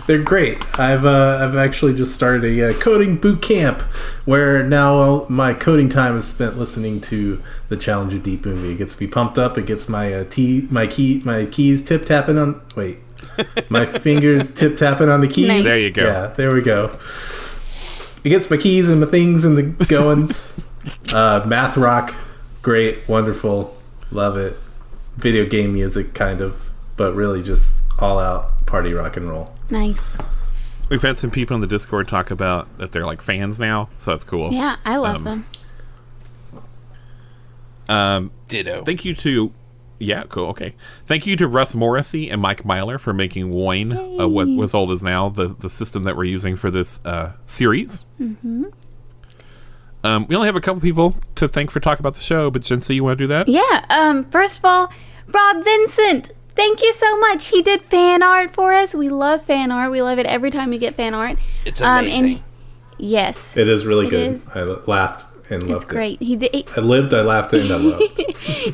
S6: they're great. I've actually just started a coding boot camp where now my coding time is spent listening to the Challenger Deep movie. It gets me pumped up. It gets my keys tip tapping on. Wait, my fingers tip tapping on the keys.
S1: Nice.
S3: There you go.
S6: Yeah, there we go. It gets my keys and my things and the goings. Math rock, great, wonderful, love it. Video game music, kind of, but really just all out party rock and roll.
S1: Nice.
S3: We've had some people on the Discord talk about that they're like fans now, so that's cool.
S1: Yeah, I love them.
S2: Ditto.
S3: Thank you to... Yeah, cool, okay. Thank you to Russ Morrissey and Mike Myler for making W.O.I.N, what was old is now, the system that we're using for this series. Mm-hmm. We only have a couple people to thank for talking about the show, but Jency, you want to do that?
S1: Yeah, first of all, Rob Vincent, thank you so much. He did fan art for us. We love fan art. We love it every time we get fan art.
S2: It's amazing.
S1: Yes.
S6: It is really
S1: It
S6: good.
S1: is.
S6: I laughed and loved
S1: It's great. He did.
S6: I lived, I laughed, and I loved.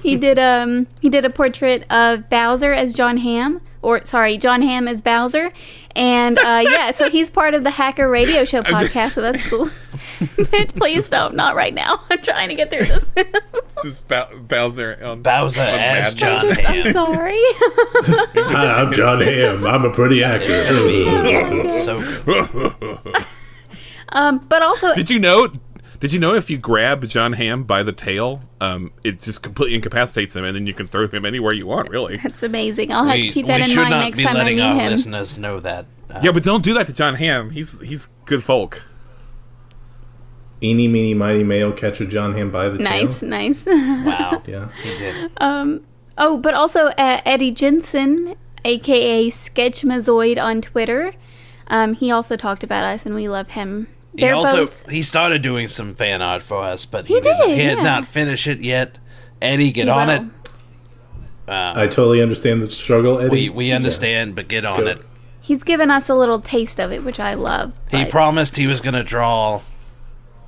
S1: He did a portrait of Bowser as John Hamm, John Hamm as Bowser, and yeah, so he's part of the Hacker Radio Show podcast, so that's cool. But please don't, not right now. I'm trying to get through this.
S3: It's just Bowser on
S2: Bowser as
S3: Mad
S2: John
S1: I'm
S2: Hamm.
S1: sorry.
S6: Hi, I'm John Hamm. I'm a pretty actor.
S2: It's gonna be so good.
S1: But also,
S3: Did you know if you grab John Hamm by the tail, it just completely incapacitates him, and then you can throw him anywhere you want, really?
S1: that's amazing. I'll have to keep that
S2: we
S1: in
S2: should
S1: mind
S2: not
S1: next
S2: be
S1: time I
S2: letting
S1: meet
S2: our
S1: him.
S2: listeners know that.
S3: Yeah, but don't do that to John Hamm. He's good folk.
S6: Eeny, meeny, miny, male catcher John Hamm by the
S1: Nice,
S6: tail.
S1: nice.
S2: Wow,
S6: Yeah.
S2: he did.
S1: Oh, but also Eddie Jensen, aka Sketchmazoid on Twitter. He also talked about us, and we love him. They're both.
S2: He started doing some fan art for us, but
S1: He
S2: he
S1: did,
S2: had
S1: yeah.
S2: not finished it yet. Eddie, get
S1: He
S2: on
S1: will.
S2: it.
S6: I totally understand the struggle, Eddie.
S2: We understand, but get on
S6: Good.
S2: it.
S1: He's given us a little taste of it, which I love.
S2: He
S1: but-
S2: promised he was going to draw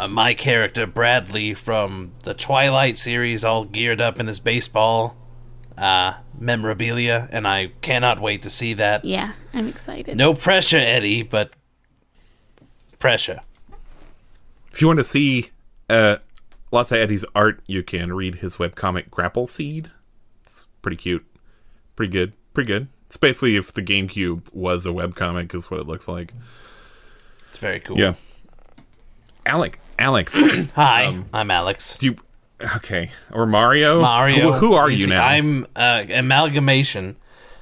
S2: my character, Bradley, from the Twilight series, all geared up in his baseball memorabilia, and I cannot wait to see that.
S1: Yeah, I'm excited.
S2: No pressure, Eddie, but pressure.
S3: If you want to see lots of Eddie's art, you can read his webcomic Grapple Seed. It's pretty cute. Pretty good. Pretty good. It's basically if the GameCube was a webcomic is what it looks like.
S2: It's very cool.
S3: Yeah. Alex.
S2: Hi, I'm Alex.
S3: Do you... Okay. Or Mario?
S2: Mario.
S3: Who are you
S2: see,
S3: now?
S2: I'm amalgamation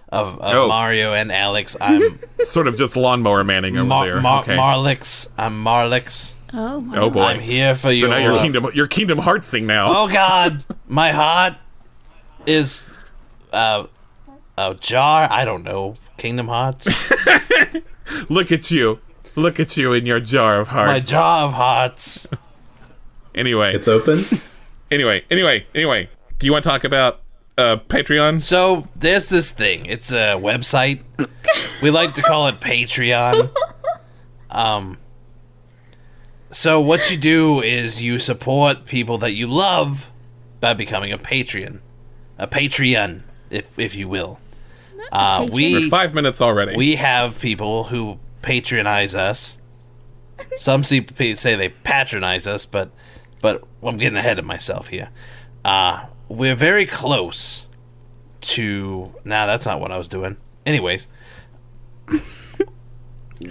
S2: of
S3: Oh.
S2: Mario and Alex. I'm
S3: Sort of just lawnmower manning over there. Okay.
S2: Marlix. I'm Marlix.
S1: Oh my
S3: Oh boy.
S2: I'm here for
S3: So
S2: you.
S3: now you're Kingdom Heartsing now.
S2: Oh God, my heart is a jar. I don't know. Kingdom Hearts.
S3: Look at you. Look at you in your jar of hearts.
S2: My jar of hearts.
S3: Anyway.
S6: It's open.
S3: Anyway. Do you want to talk about Patreon?
S2: So there's this thing. It's a website. We like to call it Patreon. So what you do is you support people that you love by becoming a Patreon, if you will.
S3: We're 5 minutes already.
S2: We have people who patronize us. Some say they patronize us, but I'm getting ahead of myself here. We're very close to... Nah, that's not what I was doing. Anyways.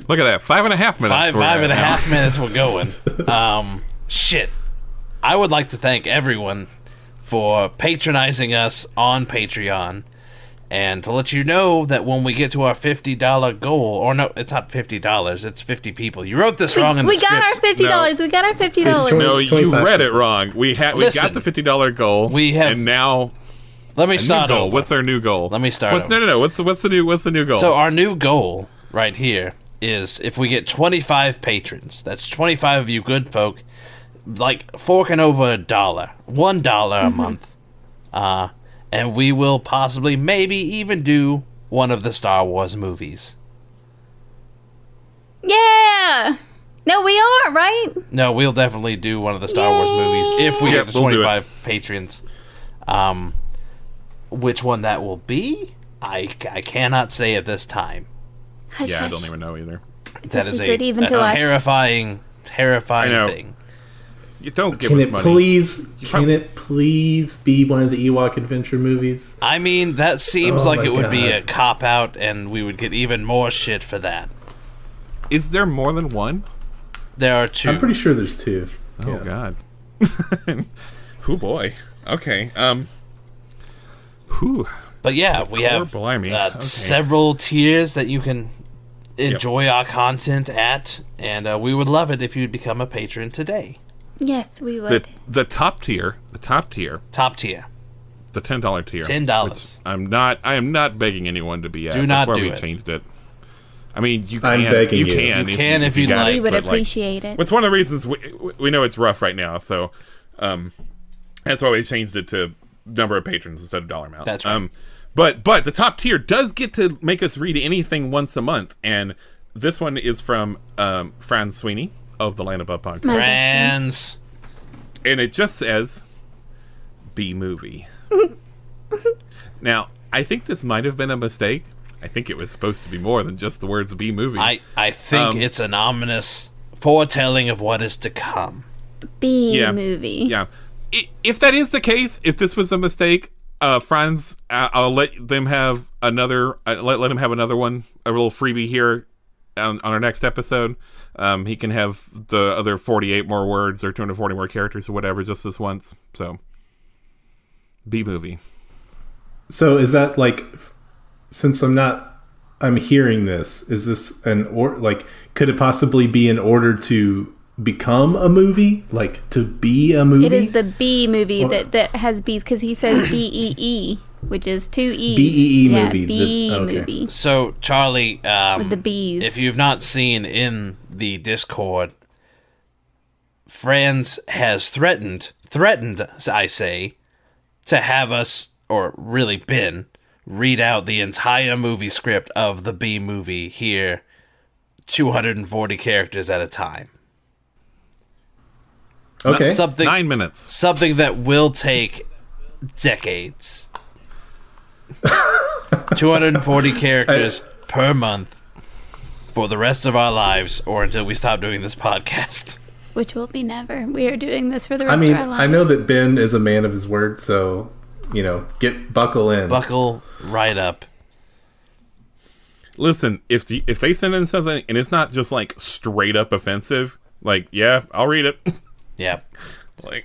S3: Look at that. 5.5 minutes.
S2: Five and a half minutes we're going. Shit. I would like to thank everyone for patronizing us on Patreon. And to let you know that when we get to our $50 goal, or no, it's not $50, it's 50 people. You wrote this wrong in the
S1: We got our
S2: script.
S1: $50. We got our $50.
S3: No, you
S6: 25.
S3: read it wrong. We got
S2: Listen,
S3: the $50 goal.
S2: we have-
S3: and now
S2: Let me
S3: a new
S2: start
S3: goal.
S2: over.
S3: What's our new goal?
S2: Let me start over.
S3: No. What's the new goal?
S2: So our new goal right here is if we get 25 patrons, that's 25 of you good folk, like forking over $1 a month, And we will possibly, maybe even do one of the Star Wars movies.
S1: Yeah! No, we are, right?
S2: No, we'll definitely do one of the Star Wars movies if we get to
S3: we'll do
S2: 25 patrons. Which one that will be, I cannot say at this time.
S1: Hush,
S3: Yeah, I
S1: hush.
S3: don't even know either.
S2: That is
S1: secret
S2: a
S1: even to us.
S2: terrifying
S3: I know.
S2: thing.
S3: You don't give
S6: Can
S3: us
S6: it
S3: money.
S6: please be one of the Ewok adventure movies?
S2: I mean, that seems
S6: Oh
S2: like
S6: my
S2: it would be
S6: God.
S2: a cop-out, and we would get even more shit for that.
S3: Is there more than one?
S2: There are 2.
S6: I'm pretty sure there's 2.
S3: Oh
S6: Yeah.
S3: God. Oh boy. Okay. Whew.
S2: But yeah, we have
S3: blimey. Okay.
S2: several tiers that you can enjoy our content at, and we would love it if you'd become a patron today.
S1: Yes, we would.
S3: The top tier,
S2: Top tier,
S3: the $10 tier.
S2: $10.
S3: which I am not begging anyone to be at.
S2: Do not
S3: That's why
S2: do
S3: we
S2: it.
S3: changed it. I mean, you
S6: I'm
S3: can.
S6: begging you.
S2: You can if you'd
S3: got
S2: like.
S1: we would
S3: but,
S1: appreciate it.
S3: It's one of the reasons we know it's rough right now, so that's why we changed it to number of patrons instead of dollar amount.
S2: That's right.
S3: But the top tier does get to make us read anything once a month, and this one is from Fran Sweeney of the Land Above podcast,
S1: My best
S2: Friends.
S3: and it just says B movie. Now, I think this might have been a mistake. I think it was supposed to be more than just the words B movie.
S2: I think it's an ominous foretelling of what is to come.
S1: B
S3: Yeah.
S1: movie.
S3: Yeah. If that is the case, if this was a mistake, Franz, I'll let them have another. Let him have another one, a little freebie here on our next episode. He can have the other 48 more words or 240 more characters or whatever, just this once. So, B movie.
S6: So is that like, since I'm hearing this, is this could it possibly be in order to become a movie? Like, to be a movie?
S1: It is the B movie that has B's, because he says B-E-E, which is 2 E's.
S6: B-E-E
S1: yeah,
S6: movie.
S1: B
S6: Okay.
S1: movie.
S2: So, Charlie,
S1: With the B's.
S2: if you've not seen in the Discord, Franz has threatened, I say, to have us, or really been, read out the entire movie script of the B movie here, 240 characters at a time.
S6: Okay.
S2: Something
S3: 9 minutes.
S2: Something that will take decades. 240 characters per month for the rest of our lives, or until we stop doing this podcast.
S1: Which will be never. We are doing this for the rest
S6: I mean,
S1: of our lives.
S6: I know that Ben is a man of his word, so, buckle in.
S2: Buckle right up.
S3: Listen, if they send in something and it's not just like straight up offensive, like, yeah, I'll read it.
S2: Yeah.
S3: Like,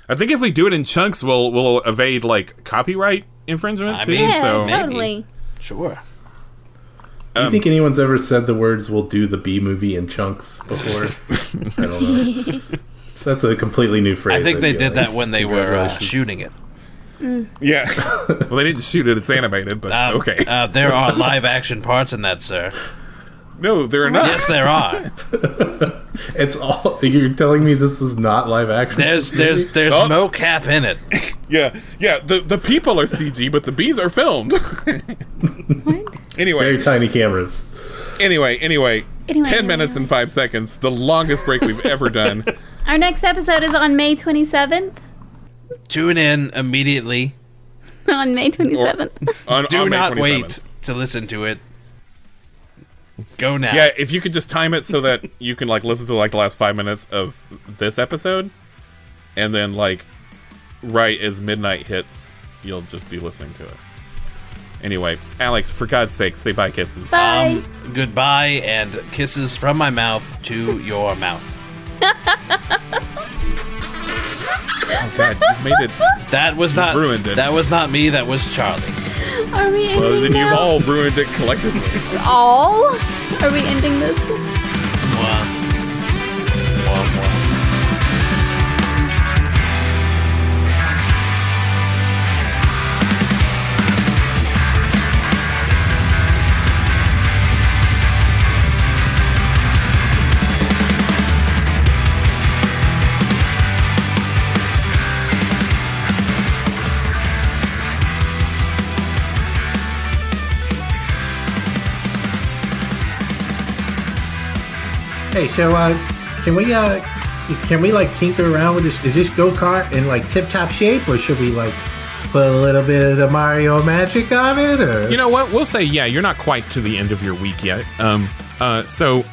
S3: I think if we do it in chunks, we'll evade like copyright infringement
S2: I
S3: too.
S2: mean,
S1: yeah,
S3: so
S1: totally.
S2: Sure.
S6: Do you think anyone's ever said the words "we'll do the B movie in chunks" before? I don't know. So that's a completely new phrase.
S2: I think they did
S6: like.
S2: that when they were
S6: Congratulations.
S2: shooting it.
S3: yeah. Well, they didn't shoot it; it's animated, but okay.
S2: There are live action parts in that, sir.
S3: No, there are not.
S2: Yes, there are.
S6: It's all. You're telling me this was not live action?
S2: There's
S3: Oh.
S2: mocap in it.
S3: Yeah. The people are CG, but the bees are filmed.
S1: What?
S3: Anyway,
S6: Very tiny cameras.
S3: anyway. 10
S1: anyway.
S3: minutes and 5 seconds, the longest break we've ever done.
S1: Our next episode is on May 27th.
S2: Tune in immediately.
S1: On May 27th.
S2: Do
S3: on May
S2: not
S3: 27th.
S2: wait to listen to it. Go now.
S3: Yeah, if you could just time it so that you can like listen to like the last 5 minutes of this episode, and then like right as midnight hits, you'll just be listening to it. Anyway, Alex, for God's sake, say bye kisses.
S1: Bye.
S2: Goodbye and kisses from my mouth to your mouth.
S3: Oh God, you've made it.
S2: That was not
S3: ruined it.
S2: That was not me. That was Charlie.
S1: Are we ending
S3: Well, then
S1: now?
S3: you've all ruined it collectively.
S1: All? Are we ending this?
S2: Mwah. Mwah, mwah.
S4: Hey, so can we like tinker around with this? Is this go-kart in like tip-top shape, or should we like put a little bit of the Mario magic on it? Or?
S3: You know what? We'll say, yeah, you're not quite to the end of your week yet. So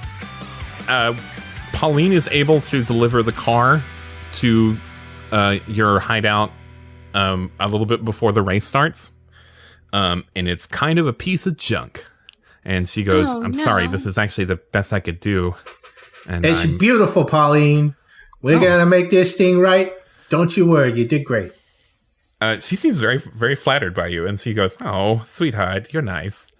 S3: Pauline is able to deliver the car to your hideout a little bit before the race starts. And it's kind of a piece of junk. And she goes, I'm sorry, this is actually the best I could do. And
S4: it's beautiful, Pauline. We're gonna make this thing right. Don't you worry, you did great.
S3: She seems very, very flattered by you, and she goes, "Oh, sweetheart, you're nice."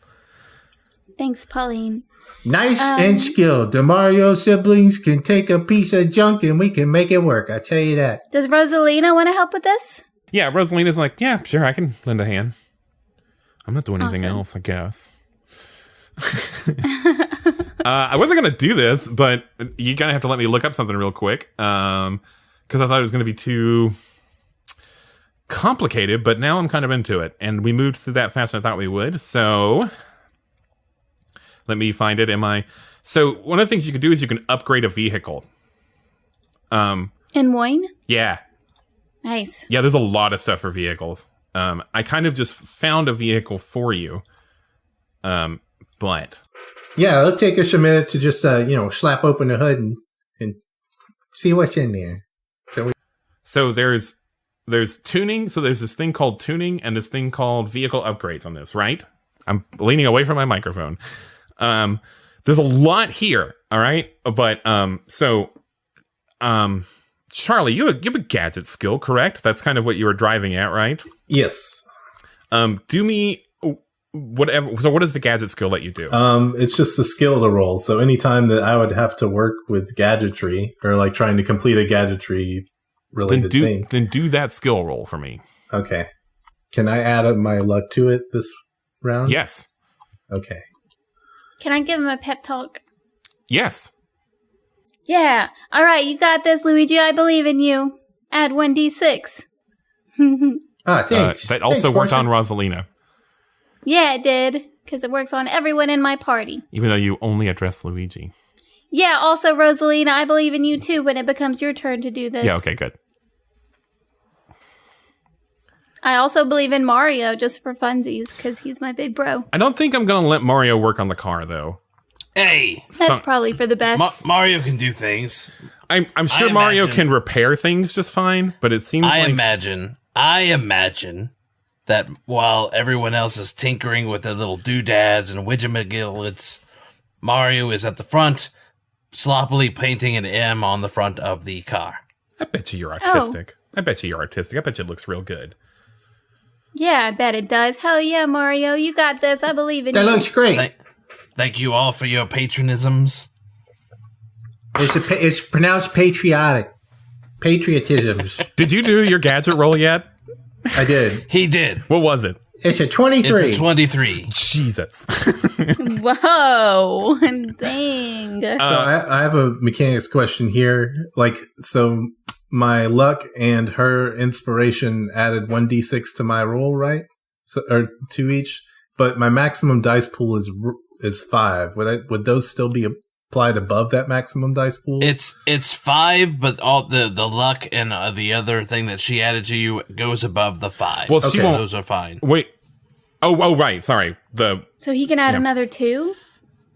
S1: Thanks, Pauline.
S4: Nice and skilled. The Mario siblings can take a piece of junk and we can make it work. I tell you that.
S1: Does Rosalina want to help with this?
S3: Yeah, Rosalina's like, yeah, sure, I can lend a hand. I'm not doing anything else, I guess. I wasn't going to do this, but you're going to have to let me look up something real quick. Because I thought it was going to be too complicated, but now I'm kind of into it. And we moved through that faster than I thought we would. So let me find it. So one of the things you can do is you can upgrade a vehicle.
S1: In W.O.I.N?
S3: Yeah.
S1: Nice.
S3: Yeah, there's a lot of stuff for vehicles. I kind of just found a vehicle for you. But
S4: yeah, it'll take us a minute to just slap open the hood and see what's in there.
S3: So there's tuning. So there's this thing called tuning and this thing called vehicle upgrades on this, right? I'm leaning away from my microphone. There's a lot here. All right. But, Charlie, you have a gadget skill, correct? That's kind of what you were driving at, right?
S6: Yes.
S3: Do me whatever. So what is the gadget skill that you do?
S6: It's just a skill to roll. So anytime that I would have to work with gadgetry or like trying to complete a gadgetry related thing.
S3: Then do that skill roll for me.
S6: Okay. Can I add up my luck to it this round?
S3: Yes.
S6: Okay.
S1: Can I give him a pep talk?
S3: Yes.
S1: Yeah. All right, you got this, Luigi. I believe in you. Add 1d6.
S4: Thanks.
S3: That also
S4: Thanks,
S3: worked
S4: Portia.
S3: on Rosalina.
S1: Yeah, it did. Because it works on everyone in my party.
S3: Even though you only address Luigi.
S1: Yeah, also, Rosalina, I believe in you too when it becomes your turn to do this.
S3: Yeah, okay, good.
S1: I also believe in Mario just for funsies, because he's my big bro.
S3: I don't think I'm going to let Mario work on the car, though.
S2: Hey,
S1: That's probably for the best.
S2: Mario can do things.
S3: I'm sure Mario can repair things just fine, but it seems
S2: I imagine that while everyone else is tinkering with their little doodads and widgemagiglets, Mario is at the front, sloppily painting an M on the front of the car.
S3: I bet you're artistic. I bet you it looks real good.
S1: Yeah, I bet it does. Hell yeah, Mario. You got this. I believe in you.
S4: That looks great.
S2: Thank you all for your patronisms.
S4: It's pronounced patriotic. Patriotisms.
S3: Did you do your gadget roll yet?
S4: I did.
S2: He did.
S3: What was it?
S4: It's a 23.
S2: It's a 23.
S3: Jesus.
S1: Whoa. Dang.
S6: So I have a mechanics question here. Like, so my luck and her inspiration added 1d6 to my roll, right? So, or 2 each. But my maximum dice pool is 5. Would those still be applied above that maximum dice pool?
S2: It's 5, but all the luck and the other thing that she added to you goes above the 5.
S3: Well, she won't.
S2: Those are fine.
S3: Wait. Oh, right. Sorry.
S1: So he can add another 2?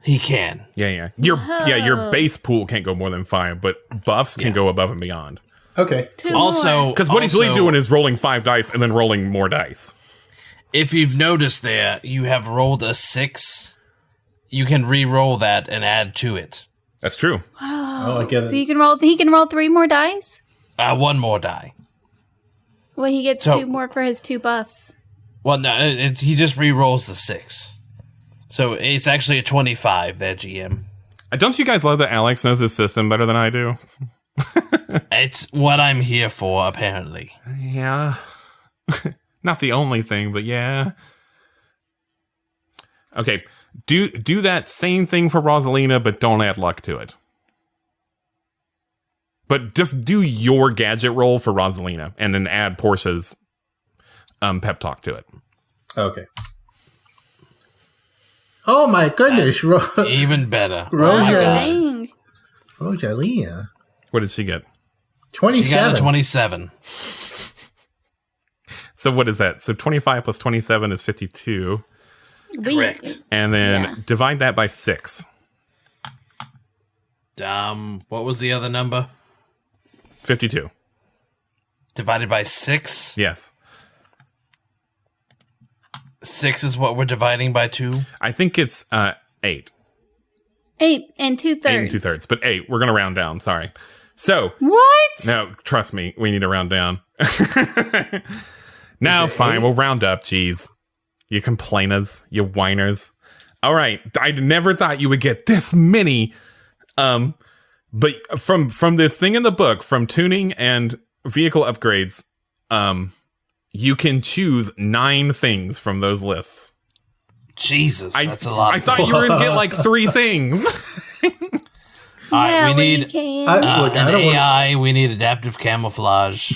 S2: He can.
S3: Yeah. Your base pool can't go more than 5, but buffs can go above and beyond.
S6: Okay.
S1: 2
S2: Also,
S1: more.
S3: Because what he's really doing is rolling 5 dice and then rolling more dice.
S2: If you've noticed there, you have rolled a 6. You can re-roll that and add to it.
S3: That's true.
S6: Oh, I get it.
S1: So you can roll. He can roll 3 more dice?
S2: 1 more die.
S1: Well, he gets 2 more for his 2 buffs.
S2: Well, no, he just re-rolls the 6. So it's actually a 25 there, GM.
S3: Don't you guys love that Alex knows his system better than I do?
S2: It's what I'm here for, apparently.
S3: Yeah. Not the only thing, but yeah. Okay. Do that same thing for Rosalina, but don't add luck to it. But just do your gadget roll for Rosalina, and then add Portia's pep talk to it.
S6: Okay.
S4: Oh my goodness,
S2: Even better.
S4: Rosa.
S1: Dang.
S4: Rosalina.
S3: What did she get?
S2: She got
S4: 27.
S2: a 27.
S3: So what is that? So 25 plus 27 is 52.
S2: Correct.
S3: And then
S1: Yeah.
S3: divide that by 6.
S2: What was the other number?
S3: 52.
S2: Divided by 6?
S3: Yes.
S2: 6 is what we're dividing by 2?
S3: I think it's 8.
S1: 8 and 2/3.
S3: 8 and 2/3. But 8. We're going to round down. Sorry. So,
S1: What?
S3: no, trust me. We need to round down. Now, fine.
S4: 8?
S3: We'll round up. Jeez. You complainers. You whiners. All right. I never thought you would get this many. But from this thing in the book, from tuning and vehicle upgrades, you can choose 9 things from those lists.
S2: Jesus, that's a lot.
S3: I thought you were going to get like 3 things.
S2: All right,
S1: Yeah,
S2: we
S1: well, you
S2: need
S1: can.
S4: Look, I
S2: an
S4: don't want.
S2: AI. We need adaptive camouflage.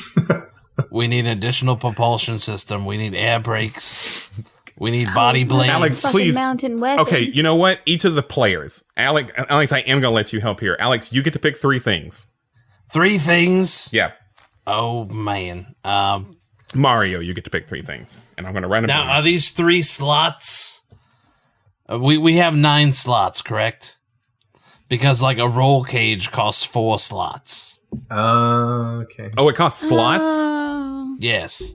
S2: We need an additional propulsion system. We need air brakes. We need body blades.
S3: Alex,
S1: Fucking
S3: please.
S1: mountain weapons.
S3: Okay, you know what? Each of the players. Alex, I am going to let you help here. Alex, you get to pick 3 things.
S2: 3 things.
S3: Yeah.
S2: Oh man.
S3: Mario, you get to pick 3 things. And I'm going to run them
S2: Now,
S3: down.
S2: are these 3 slots? We have 9 slots, correct? Because like a roll cage costs 4 slots.
S4: Okay.
S3: Oh, it costs slots?
S1: Oh,
S2: Yes.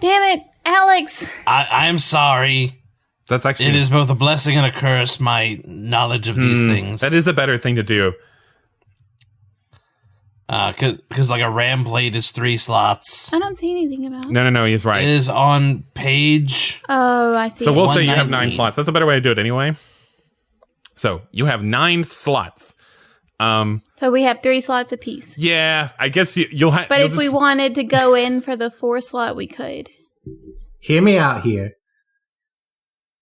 S1: damn it, Alex.
S2: I am sorry.
S3: That's actually...
S2: It is both a blessing and a curse, my knowledge of these things.
S3: That is a better thing to do.
S2: Because like a ram plate is 3 slots.
S1: I don't see anything about it.
S3: No, he's
S2: It
S3: right.
S2: is on page...
S1: Oh, I see.
S3: So we'll
S1: it.
S3: say you have 9
S2: 119.
S3: slots. That's a better way to do it anyway. So you have 9 slots.
S1: So we have 3 slots apiece.
S3: Yeah, I guess you'll have...
S1: But if we wanted to go in for the 4 slot, we could.
S4: Hear me out here.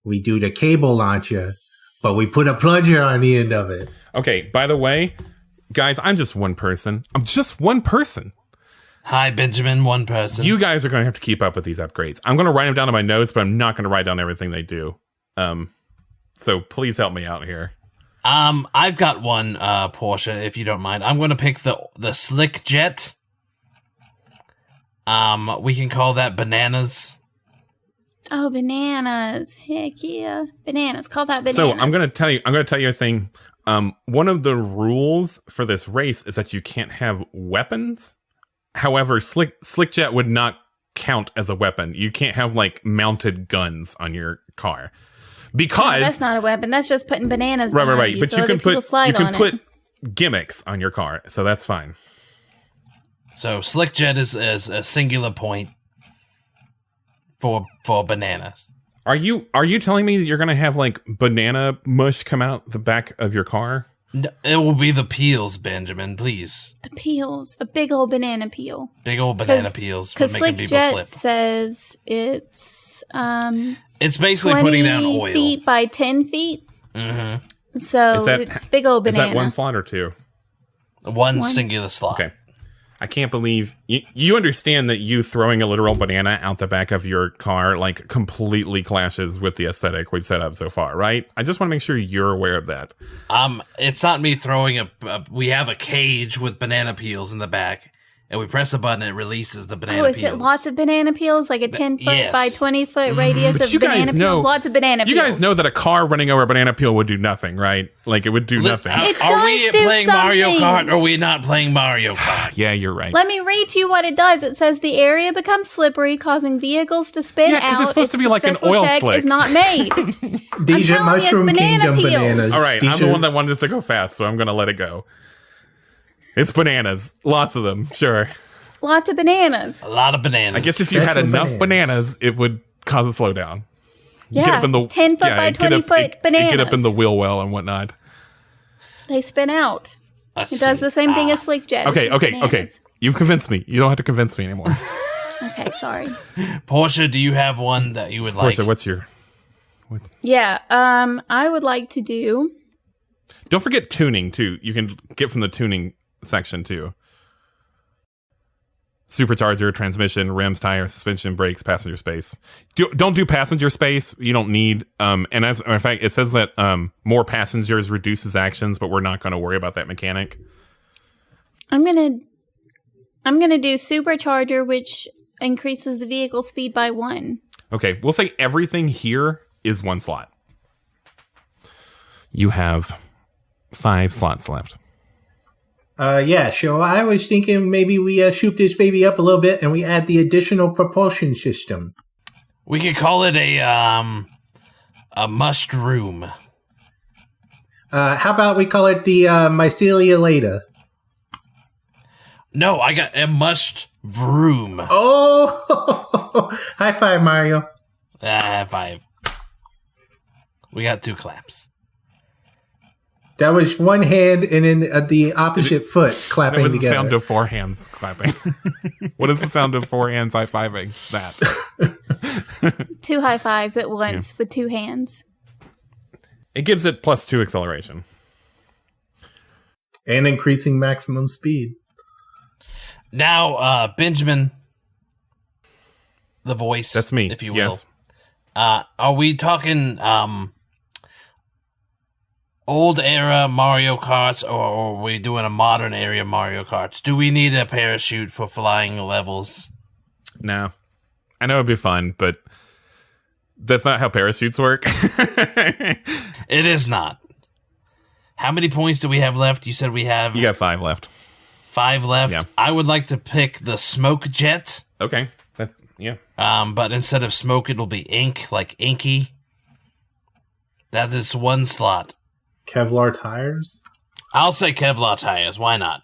S4: We do the cable launcher, but we put a plunger on the end of it.
S3: Okay, by the way, guys, I'm just one person. I'm just one person.
S2: Hi, Benjamin, one person.
S3: You guys are going to have to keep up with these upgrades. I'm going to write them down in my notes, but I'm not going to write down everything they do. So please help me out here.
S2: I've got one, Portia, if you don't mind. I'm going to pick the Slick Jet. We can call that Bananas.
S1: Oh, bananas. Heck yeah. Bananas. Call that bananas.
S3: So I'm going to tell you a thing. One of the rules for this race is that you can't have weapons. However, Slick Jet would not count as a weapon. You can't have like mounted guns on your car. Because
S1: that's not a weapon. That's just putting bananas behind
S3: right.
S1: you,
S3: But
S1: so
S3: you
S1: other
S3: can
S1: people slide on
S3: put
S1: it.
S3: gimmicks on your car, so that's fine.
S2: So Slick Jet is a singular point for bananas.
S3: Are you telling me that you're gonna have like banana mush come out the back of your car?
S2: No, it will be the peels, Benjamin, please.
S1: The peels. A big old banana peel.
S2: Big old banana peels for
S1: Because
S2: making
S1: Slick
S2: people
S1: Jet
S2: slip.
S1: says it's
S2: It's basically
S1: 20
S2: putting down oil.
S1: feet by 10 feet. Mm-hmm. So
S3: Is that-
S1: it's big old banana.
S3: Is that 1 slot or 2?
S2: One singular slot.
S3: Okay. I can't believe you understand that you throwing a literal banana out the back of your car like completely clashes with the aesthetic we've set up so far, right? I just want to make sure you're aware of that.
S2: It's not me throwing we have a cage with banana peels in the back, and we press a button and it releases the banana
S1: Oh, is
S2: peels.
S1: it lots of banana peels? Like a 10 foot
S2: yes.
S1: by 20 foot radius
S3: But
S1: of
S3: you guys
S1: banana
S3: know-
S1: peels? Lots of banana peels.
S3: You guys know that a car running over a banana peel would do nothing, right? Like it would do nothing.
S1: It
S2: Are we
S1: does do
S2: playing Mario
S1: something.
S2: Kart or are we not playing Mario Kart?
S3: Yeah, you're right.
S1: Let me read to you what it does. It says the area becomes slippery, causing vehicles to spin
S3: Yeah, 'cause
S1: out.
S3: it's supposed to be like an
S1: Successful
S3: oil
S1: check
S3: slick.
S1: is not made.
S4: These
S1: I'm
S4: are
S1: telling you,
S4: Mushroom
S1: it's banana
S4: Kingdom
S1: peels.
S4: bananas.
S3: All right,
S4: These
S3: I'm the
S4: are-
S3: one that wanted us to go fast, so I'm going to let it go. It's bananas. Lots of them, sure.
S1: Lots of bananas.
S2: A lot of bananas.
S3: I guess if you had
S4: Special
S3: enough
S4: bananas.
S3: bananas, it would cause a slowdown.
S1: Yeah,
S3: Get up in the
S1: 10 foot by
S3: get
S1: 20
S3: up-
S1: foot
S3: it-
S1: bananas.
S3: Get up in the wheel well and whatnot.
S1: They spin out.
S2: Let's
S1: It does
S2: see.
S1: the same thing as Slick Jet.
S3: Okay,
S1: it's just
S3: okay.
S1: bananas.
S3: You've convinced me. You don't have to convince me anymore.
S1: Okay, sorry.
S2: Portia, do you have one that you would like?
S3: Portia, what's your...
S1: Yeah, I would like to do.
S3: Don't forget tuning, too. You can get from the tuning section, too. Supercharger, transmission, rims, tire, suspension, brakes, passenger space. Don't do passenger space. You don't need... and as a matter of fact, it says that more passengers reduces actions, but we're not going to worry about that mechanic.
S1: I'm gonna do supercharger, which increases the vehicle speed by 1.
S3: Okay, we'll say everything here is 1 slot. You have 5 slots left.
S4: Yeah, sure. I was thinking maybe we shoot this baby up a little bit and we add the additional propulsion system.
S2: We could call it a mushroom.
S4: How about we call it the mycelia later?
S2: No, I got a must-vroom.
S4: Oh! High five, Mario.
S2: High five. We got 2 claps.
S4: That was one hand and then the opposite foot clapping
S3: That was
S4: together.
S3: the sound of 4 hands clapping. What is the sound of 4 hands high-fiving? That.
S1: 2 high fives at once with 2 hands.
S3: It gives it +2 acceleration.
S4: And increasing maximum speed.
S2: Now, Benjamin, the voice.
S3: That's me.
S2: If you will.
S3: Yes.
S2: Are we talking old era Mario Karts, or are we doing a modern era Mario Karts? Do we need a parachute for flying levels?
S3: No. I know it'd be fun, but that's not how parachutes work.
S2: It is not. How many points do we have left? You said we have...
S3: You got 5 left.
S2: 5 left.
S3: Yeah.
S2: I would like to pick the smoke jet.
S3: Okay. Yeah.
S2: But instead of smoke, it'll be ink, like inky. That is 1 slot.
S4: Kevlar tires?
S2: I'll say Kevlar tires. Why not?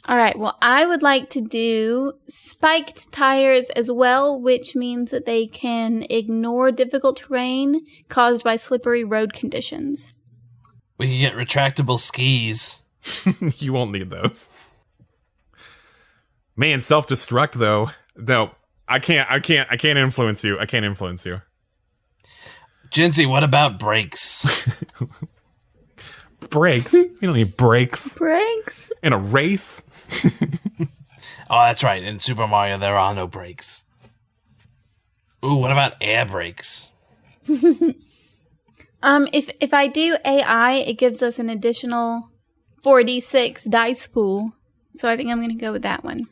S1: All right, well, I would like to do spiked tires as well, which means that they can ignore difficult terrain caused by slippery road conditions.
S2: We can get retractable skis.
S3: You won't need those. Man, self-destruct though. No, I can't influence you. I can't influence you.
S2: Jinsey, what about brakes?
S3: Brakes? You don't need brakes.
S1: Brakes?
S3: In a race?
S2: Oh, that's right. In Super Mario, there are no brakes. Ooh, what about air brakes?
S1: If I do AI, it gives us an additional 4d6 dice pool. So I think I'm going to go with that one.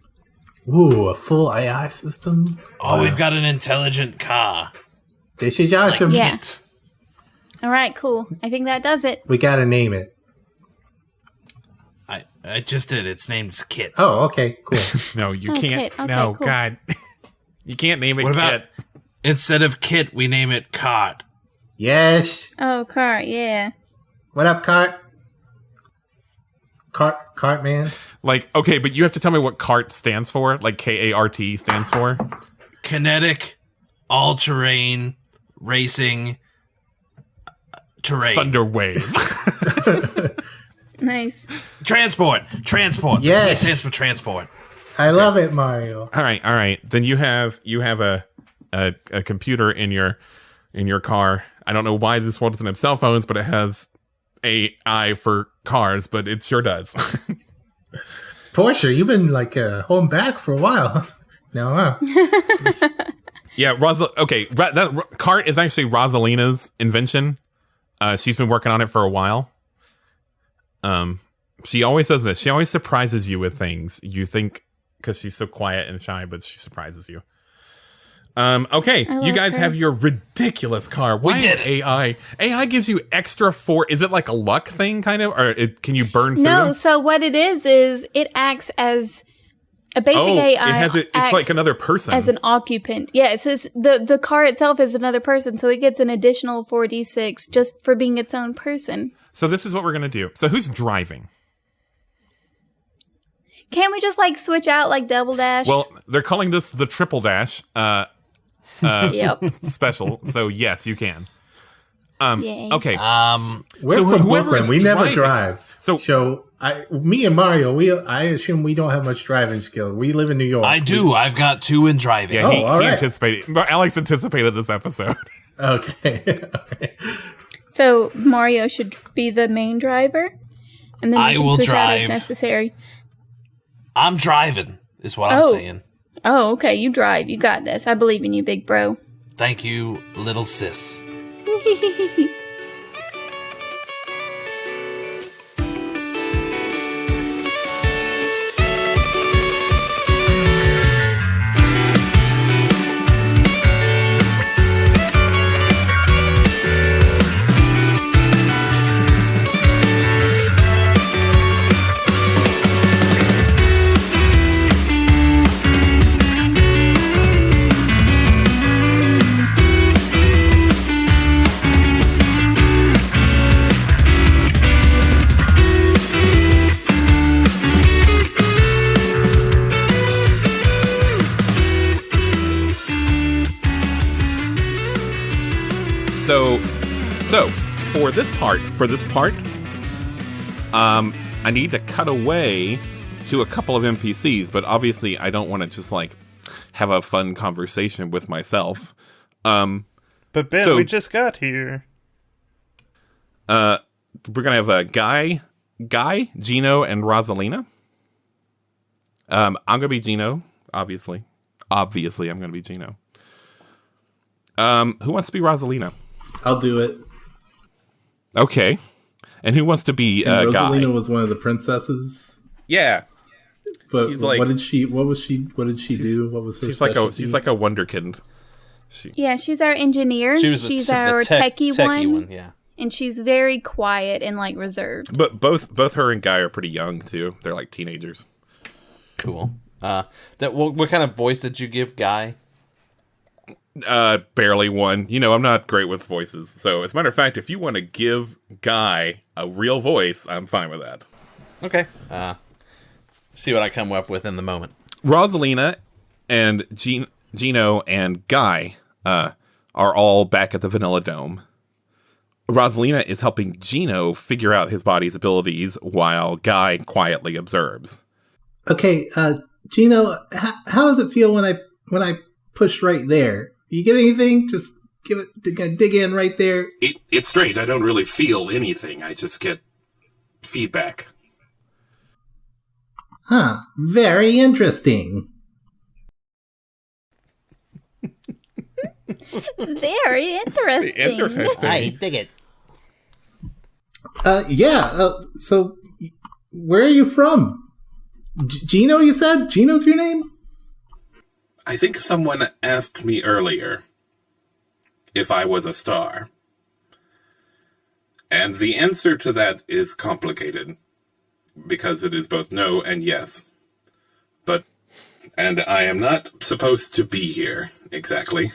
S4: Ooh, a full AI system?
S2: Oh, we've got an intelligent car.
S4: This is awesome.
S1: Yeah. All right, cool. I think that does it.
S4: We gotta name it.
S2: I just did. Its name's Kit.
S4: Oh, okay, cool.
S3: No, you
S1: Oh,
S3: can't.
S1: Kit. Okay,
S3: No,
S1: cool.
S3: God. You can't name it
S2: What about
S3: Kit.
S2: instead of Kit, we name it Cart?
S4: Yes.
S1: Oh, car, yeah.
S4: What up, Cart? Cart man?
S3: Like, okay, but you have to tell me what CART stands for. Like KART stands for.
S2: Kinetic, all-terrain, racing, terrain.
S3: Thunder Wave.
S1: Nice.
S2: Transport.
S4: Yes.
S2: It stands for transport.
S4: I love it, Mario.
S3: All right. Then you have a computer in your car. I don't know why this one doesn't have cell phones, but it has AI for cars, but it sure does.
S4: Portia, you've been like holding back for a while. No,
S3: Yeah, that cart is actually Rosalina's invention. She's been working on it for a while. She always does this. She always surprises you with things. You think because she's so quiet and shy, but she surprises you. Okay, you guys
S1: her.
S3: have your ridiculous car. Why
S2: did
S3: is AI? AI gives you extra 4. Is it like a luck thing, kind of, or can you burn through
S1: No,
S3: them?
S1: so what it is it acts as a basic AI.
S3: It's
S1: acts
S3: like another person.
S1: as an occupant. Yeah, it says the car itself is another person, so it gets an additional 4d6 just for being its own person.
S3: So this is what we're gonna do. So who's driving?
S1: Can't we just like switch out like double dash?
S3: Well, they're calling this the triple dash
S1: yep.
S3: special. So yes, you can.
S1: Yay.
S3: Okay.
S4: we're
S3: So
S4: from
S3: whoever
S4: Brooklyn.
S3: is
S4: We never
S3: driving-
S4: drive.
S3: So-
S4: Me and Mario, I assume we don't have much driving skill. We live in New York.
S2: I do. I've got 2 in driving.
S3: Yeah, he
S4: all right.
S3: anticipated. Alex anticipated this episode.
S4: Okay.
S1: So Mario should be the main driver, and then
S2: I
S1: you can
S2: will
S1: switch out as
S2: drive.
S1: necessary.
S2: I'm driving, is what I'm
S1: Oh.
S2: saying.
S1: Oh, okay. You drive. You got this. I believe in you, big bro.
S2: Thank you, little sis.
S3: So for this part, I need to cut away to a couple of NPCs, but obviously I don't want to just like have a fun conversation with myself.
S7: But Ben, we just got here.
S3: We're gonna have a Guy, Geno, and Rosalina. I'm gonna be Geno, obviously. Obviously, I'm gonna be Geno. Who wants to be Rosalina?
S6: I'll do it.
S3: Okay. And who wants to be Guy?
S6: Rosalina was one of the princesses.
S3: Yeah.
S6: But
S3: She's like,
S6: what did she do? What was her
S3: she's
S6: specialty?
S3: like a wonderkind.
S1: Yeah, she's our engineer. She's our techie one.
S2: Yeah.
S1: And she's very quiet and like reserved.
S3: But both her and Guy are pretty young too. They're like teenagers.
S2: Cool. What kind of voice did you give Guy?
S3: Barely one. You know, I'm not great with voices. So as a matter of fact, if you want to give Guy a real voice, I'm fine with that.
S2: Okay. See what I come up with in the moment.
S3: Rosalina and Geno and Guy are all back at the Vanilla Dome. Rosalina is helping Geno figure out his body's abilities while Guy quietly observes.
S4: Okay, Geno, how does it feel when I push right there? You get anything? Just dig in right there.
S5: It's strange. I don't really feel anything. I just get feedback.
S4: Huh. Very interesting.
S1: Very interesting.
S2: I dig it.
S4: So where are you from? Geno, you said? Geno's your name?
S5: I think someone asked me earlier if I was a star. And the answer to that is complicated, because it is both no and yes. And I am not supposed to be here, exactly.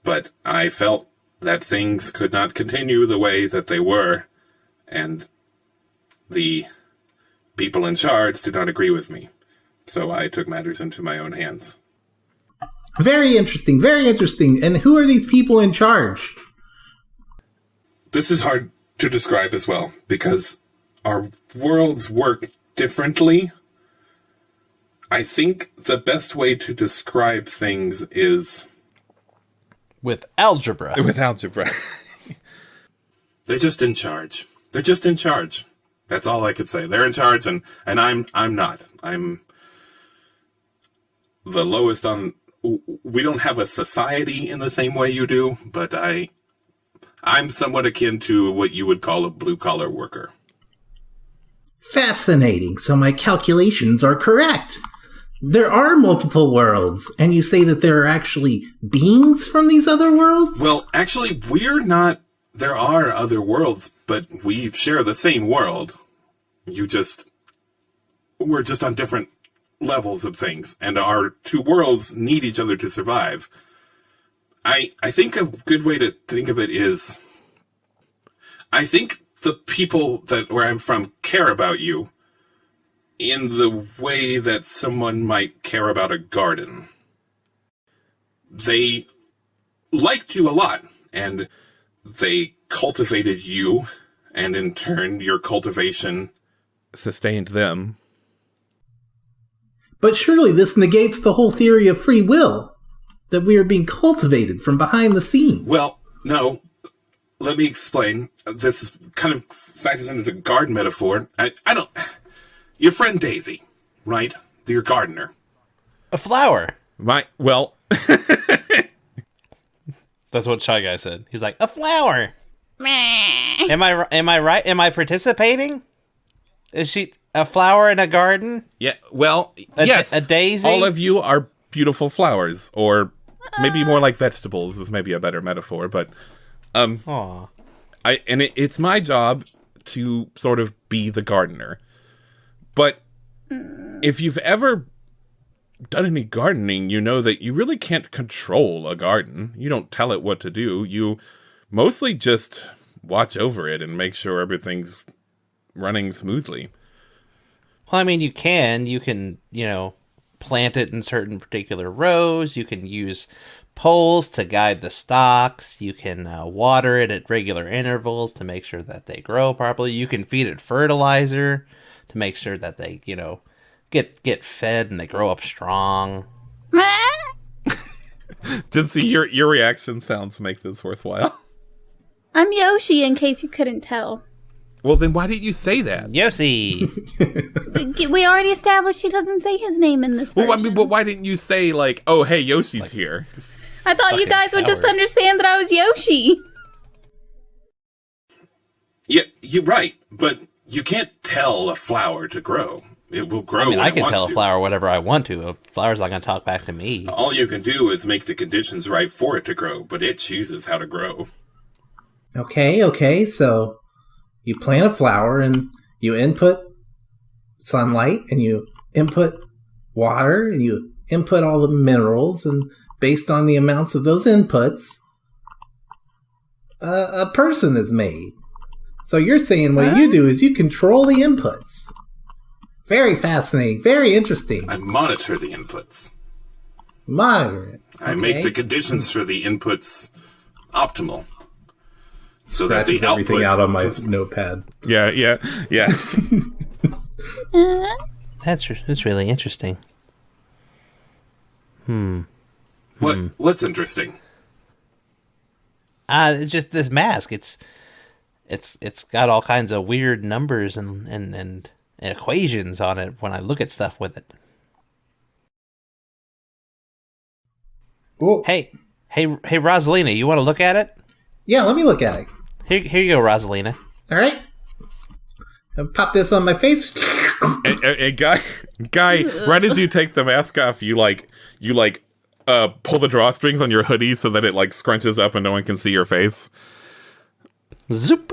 S5: But I felt that things could not continue the way that they were, and the people in charge did not agree with me. So I took matters into my own hands.
S4: Very interesting, very interesting. And who are these people in charge?
S5: This is hard to describe as well, because our worlds work differently. I think the best way to describe things is
S2: With algebra.
S5: they're just in charge. They're just in charge. That's all I could say. They're in charge, and I'm not. I'm the lowest on. We don't have a society in the same way you do, but I'm somewhat akin to what you would call a blue-collar worker.
S4: Fascinating. So my calculations are correct. There are multiple worlds, and you say that there are actually beings from these other worlds?
S5: Well, actually, we're not. There are other worlds, but we share the same world. We're just on different levels of things, and our two worlds need each other to survive. I think a good way to think of it is, I think the people where I'm from care about you in the way that someone might care about a garden. They liked you a lot, and they cultivated you, and in turn, your cultivation
S3: Sustained them.
S4: But surely this negates the whole theory of free will, that we are being cultivated from behind the scenes.
S5: Well, no. Let me explain. This kind of factors into the garden metaphor. I don't... Your friend Daisy, right? Your gardener.
S2: A flower.
S3: Well...
S2: That's what Shy Guy said. He's like, a flower. Am I right? Am I participating? Is she a flower in a garden?
S3: Yeah, well, yes.
S2: A daisy?
S3: All of you are beautiful flowers, or maybe more like vegetables is maybe a better metaphor, but...
S2: Aw.
S3: It's my job to sort of be the gardener. But if you've ever done any gardening, you know that you really can't control a garden. You don't tell it what to do. You mostly just watch over it and make sure everything's running smoothly.
S2: Well, I mean, you can, plant it in certain particular rows. You can use poles to guide the stalks. You can water it at regular intervals to make sure that they grow properly. You can feed it fertilizer to make sure that they, get fed and they grow up strong.
S3: Jinsey, your reaction sounds make this worthwhile.
S1: I'm Yoshi, in case you couldn't tell.
S3: Well, then why didn't you say that?
S2: Yoshi!
S1: We already established he doesn't say his name in this version.
S3: Well, I mean, but why didn't you say, like, oh, hey, Yoshi's here?
S1: I thought you guys would just understand that I was Yoshi.
S5: Yeah, you're right, but you can't tell a flower to grow. It will grow when it wants to. I can
S2: tell a flower whatever I want to. A flower's not going to talk back to me.
S5: All you can do is make the conditions right for it to grow, but it chooses how to grow.
S4: Okay, so you plant a flower and you input sunlight and you input water and you input all the minerals, and based on the amounts of those inputs, a person is made. So you're saying what you do is you control the inputs. Very fascinating, very interesting.
S5: I monitor the inputs.
S4: Monitor it.
S5: I make the conditions for the inputs optimal. So
S6: Scratches
S5: that the
S6: everything out on my notepad.
S3: Yeah.
S2: That's really interesting.
S5: What's interesting?
S2: It's just this mask. It's got all kinds of weird numbers and equations on it when I look at stuff with it.
S4: Whoa.
S2: Hey, Rosalina, you want to look at it?
S4: Yeah, let me look at it.
S2: Here you go, Rosalina.
S4: All right. I'll pop this on my face.
S3: And guy, right as you take the mask off, you pull the drawstrings on your hoodie so that it like scrunches up and no one can see your face.
S2: Zoop.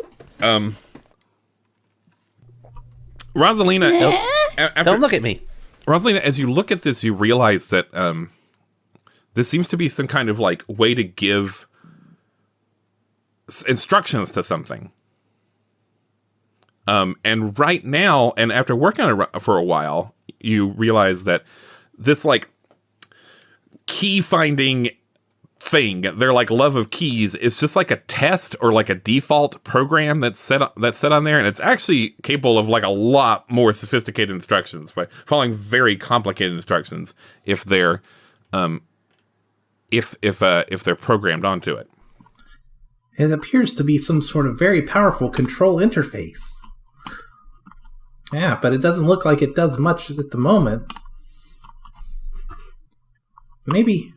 S3: Rosalina,
S2: don't look at me.
S3: Rosalina, as you look at this, you realize that this seems to be some kind of like way to give instructions to something. And right now, and after working on it for a while, you realize that this like key finding thing, their like love of keys, is just like a test or like a default program that's set on there, and it's actually capable of like a lot more sophisticated instructions by following very complicated instructions if they're if they're programmed onto it.
S4: It appears to be some sort of very powerful control interface. Yeah, but it doesn't look like it does much at the moment. Maybe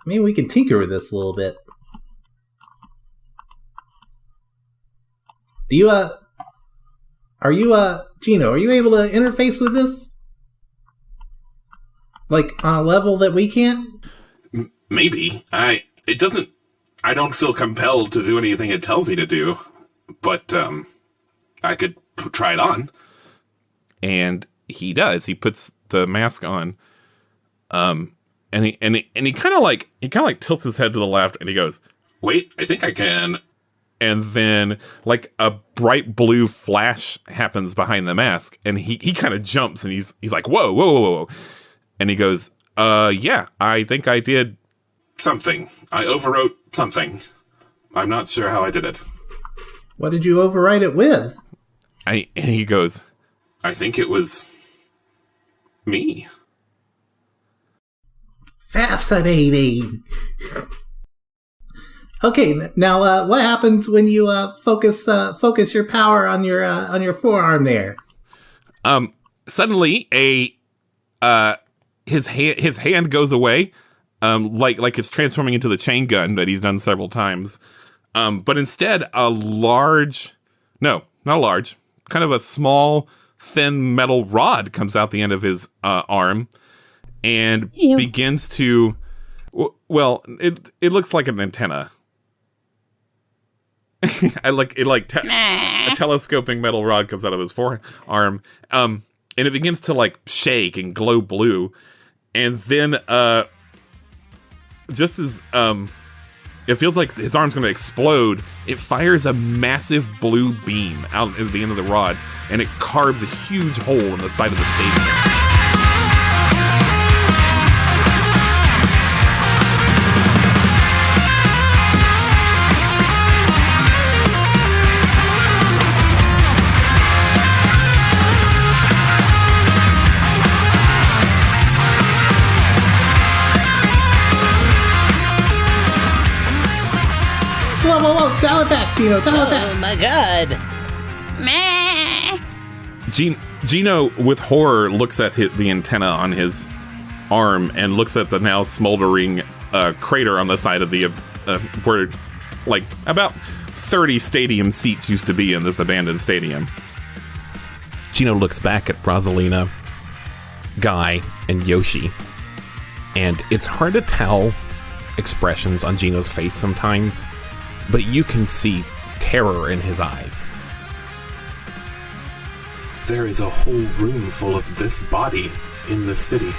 S4: we can tinker with this a little bit. Geno, are you able to interface with this? Like, on a level that we can't?
S5: Maybe. I don't feel compelled to do anything it tells me to do, but, I could try it on.
S3: And he does. He puts the mask on. And he kind of like tilts his head to the left, and he goes,
S5: "Wait, I think I can."
S3: And then like a bright blue flash happens behind the mask, and he kind of jumps, and he's like, whoa. And he goes, yeah, I think I did
S5: something. I overwrote something. I'm not sure how I did it.
S4: What did you overwrite it with?
S3: And he goes,
S5: I think it was me.
S4: Fascinating. Okay, now what happens when you focus your power on your forearm there?
S3: Suddenly his hand goes away, like it's transforming into the chain gun that he's done several times. But instead kind of a small, thin metal rod comes out the end of his arm and begins to, well, it looks like an antenna. A telescoping metal rod comes out of his forearm, and it begins to like shake and glow blue, and then just as it feels like his arm's going to explode, it fires a massive blue beam out at the end of the rod, and it carves a huge hole in the side of the stadium.
S4: Geno.
S8: Oh my god.
S1: Meh.
S3: Geno, with horror, looks at the antenna on his arm and looks at the now smoldering crater on the side of the where, like, about 30 stadium seats used to be in this abandoned stadium.
S9: Geno looks back at Rosalina, Guy, and Yoshi, and it's hard to tell expressions on Geno's face sometimes, but you can see terror in his eyes.
S5: There is a whole room full of this body in the city.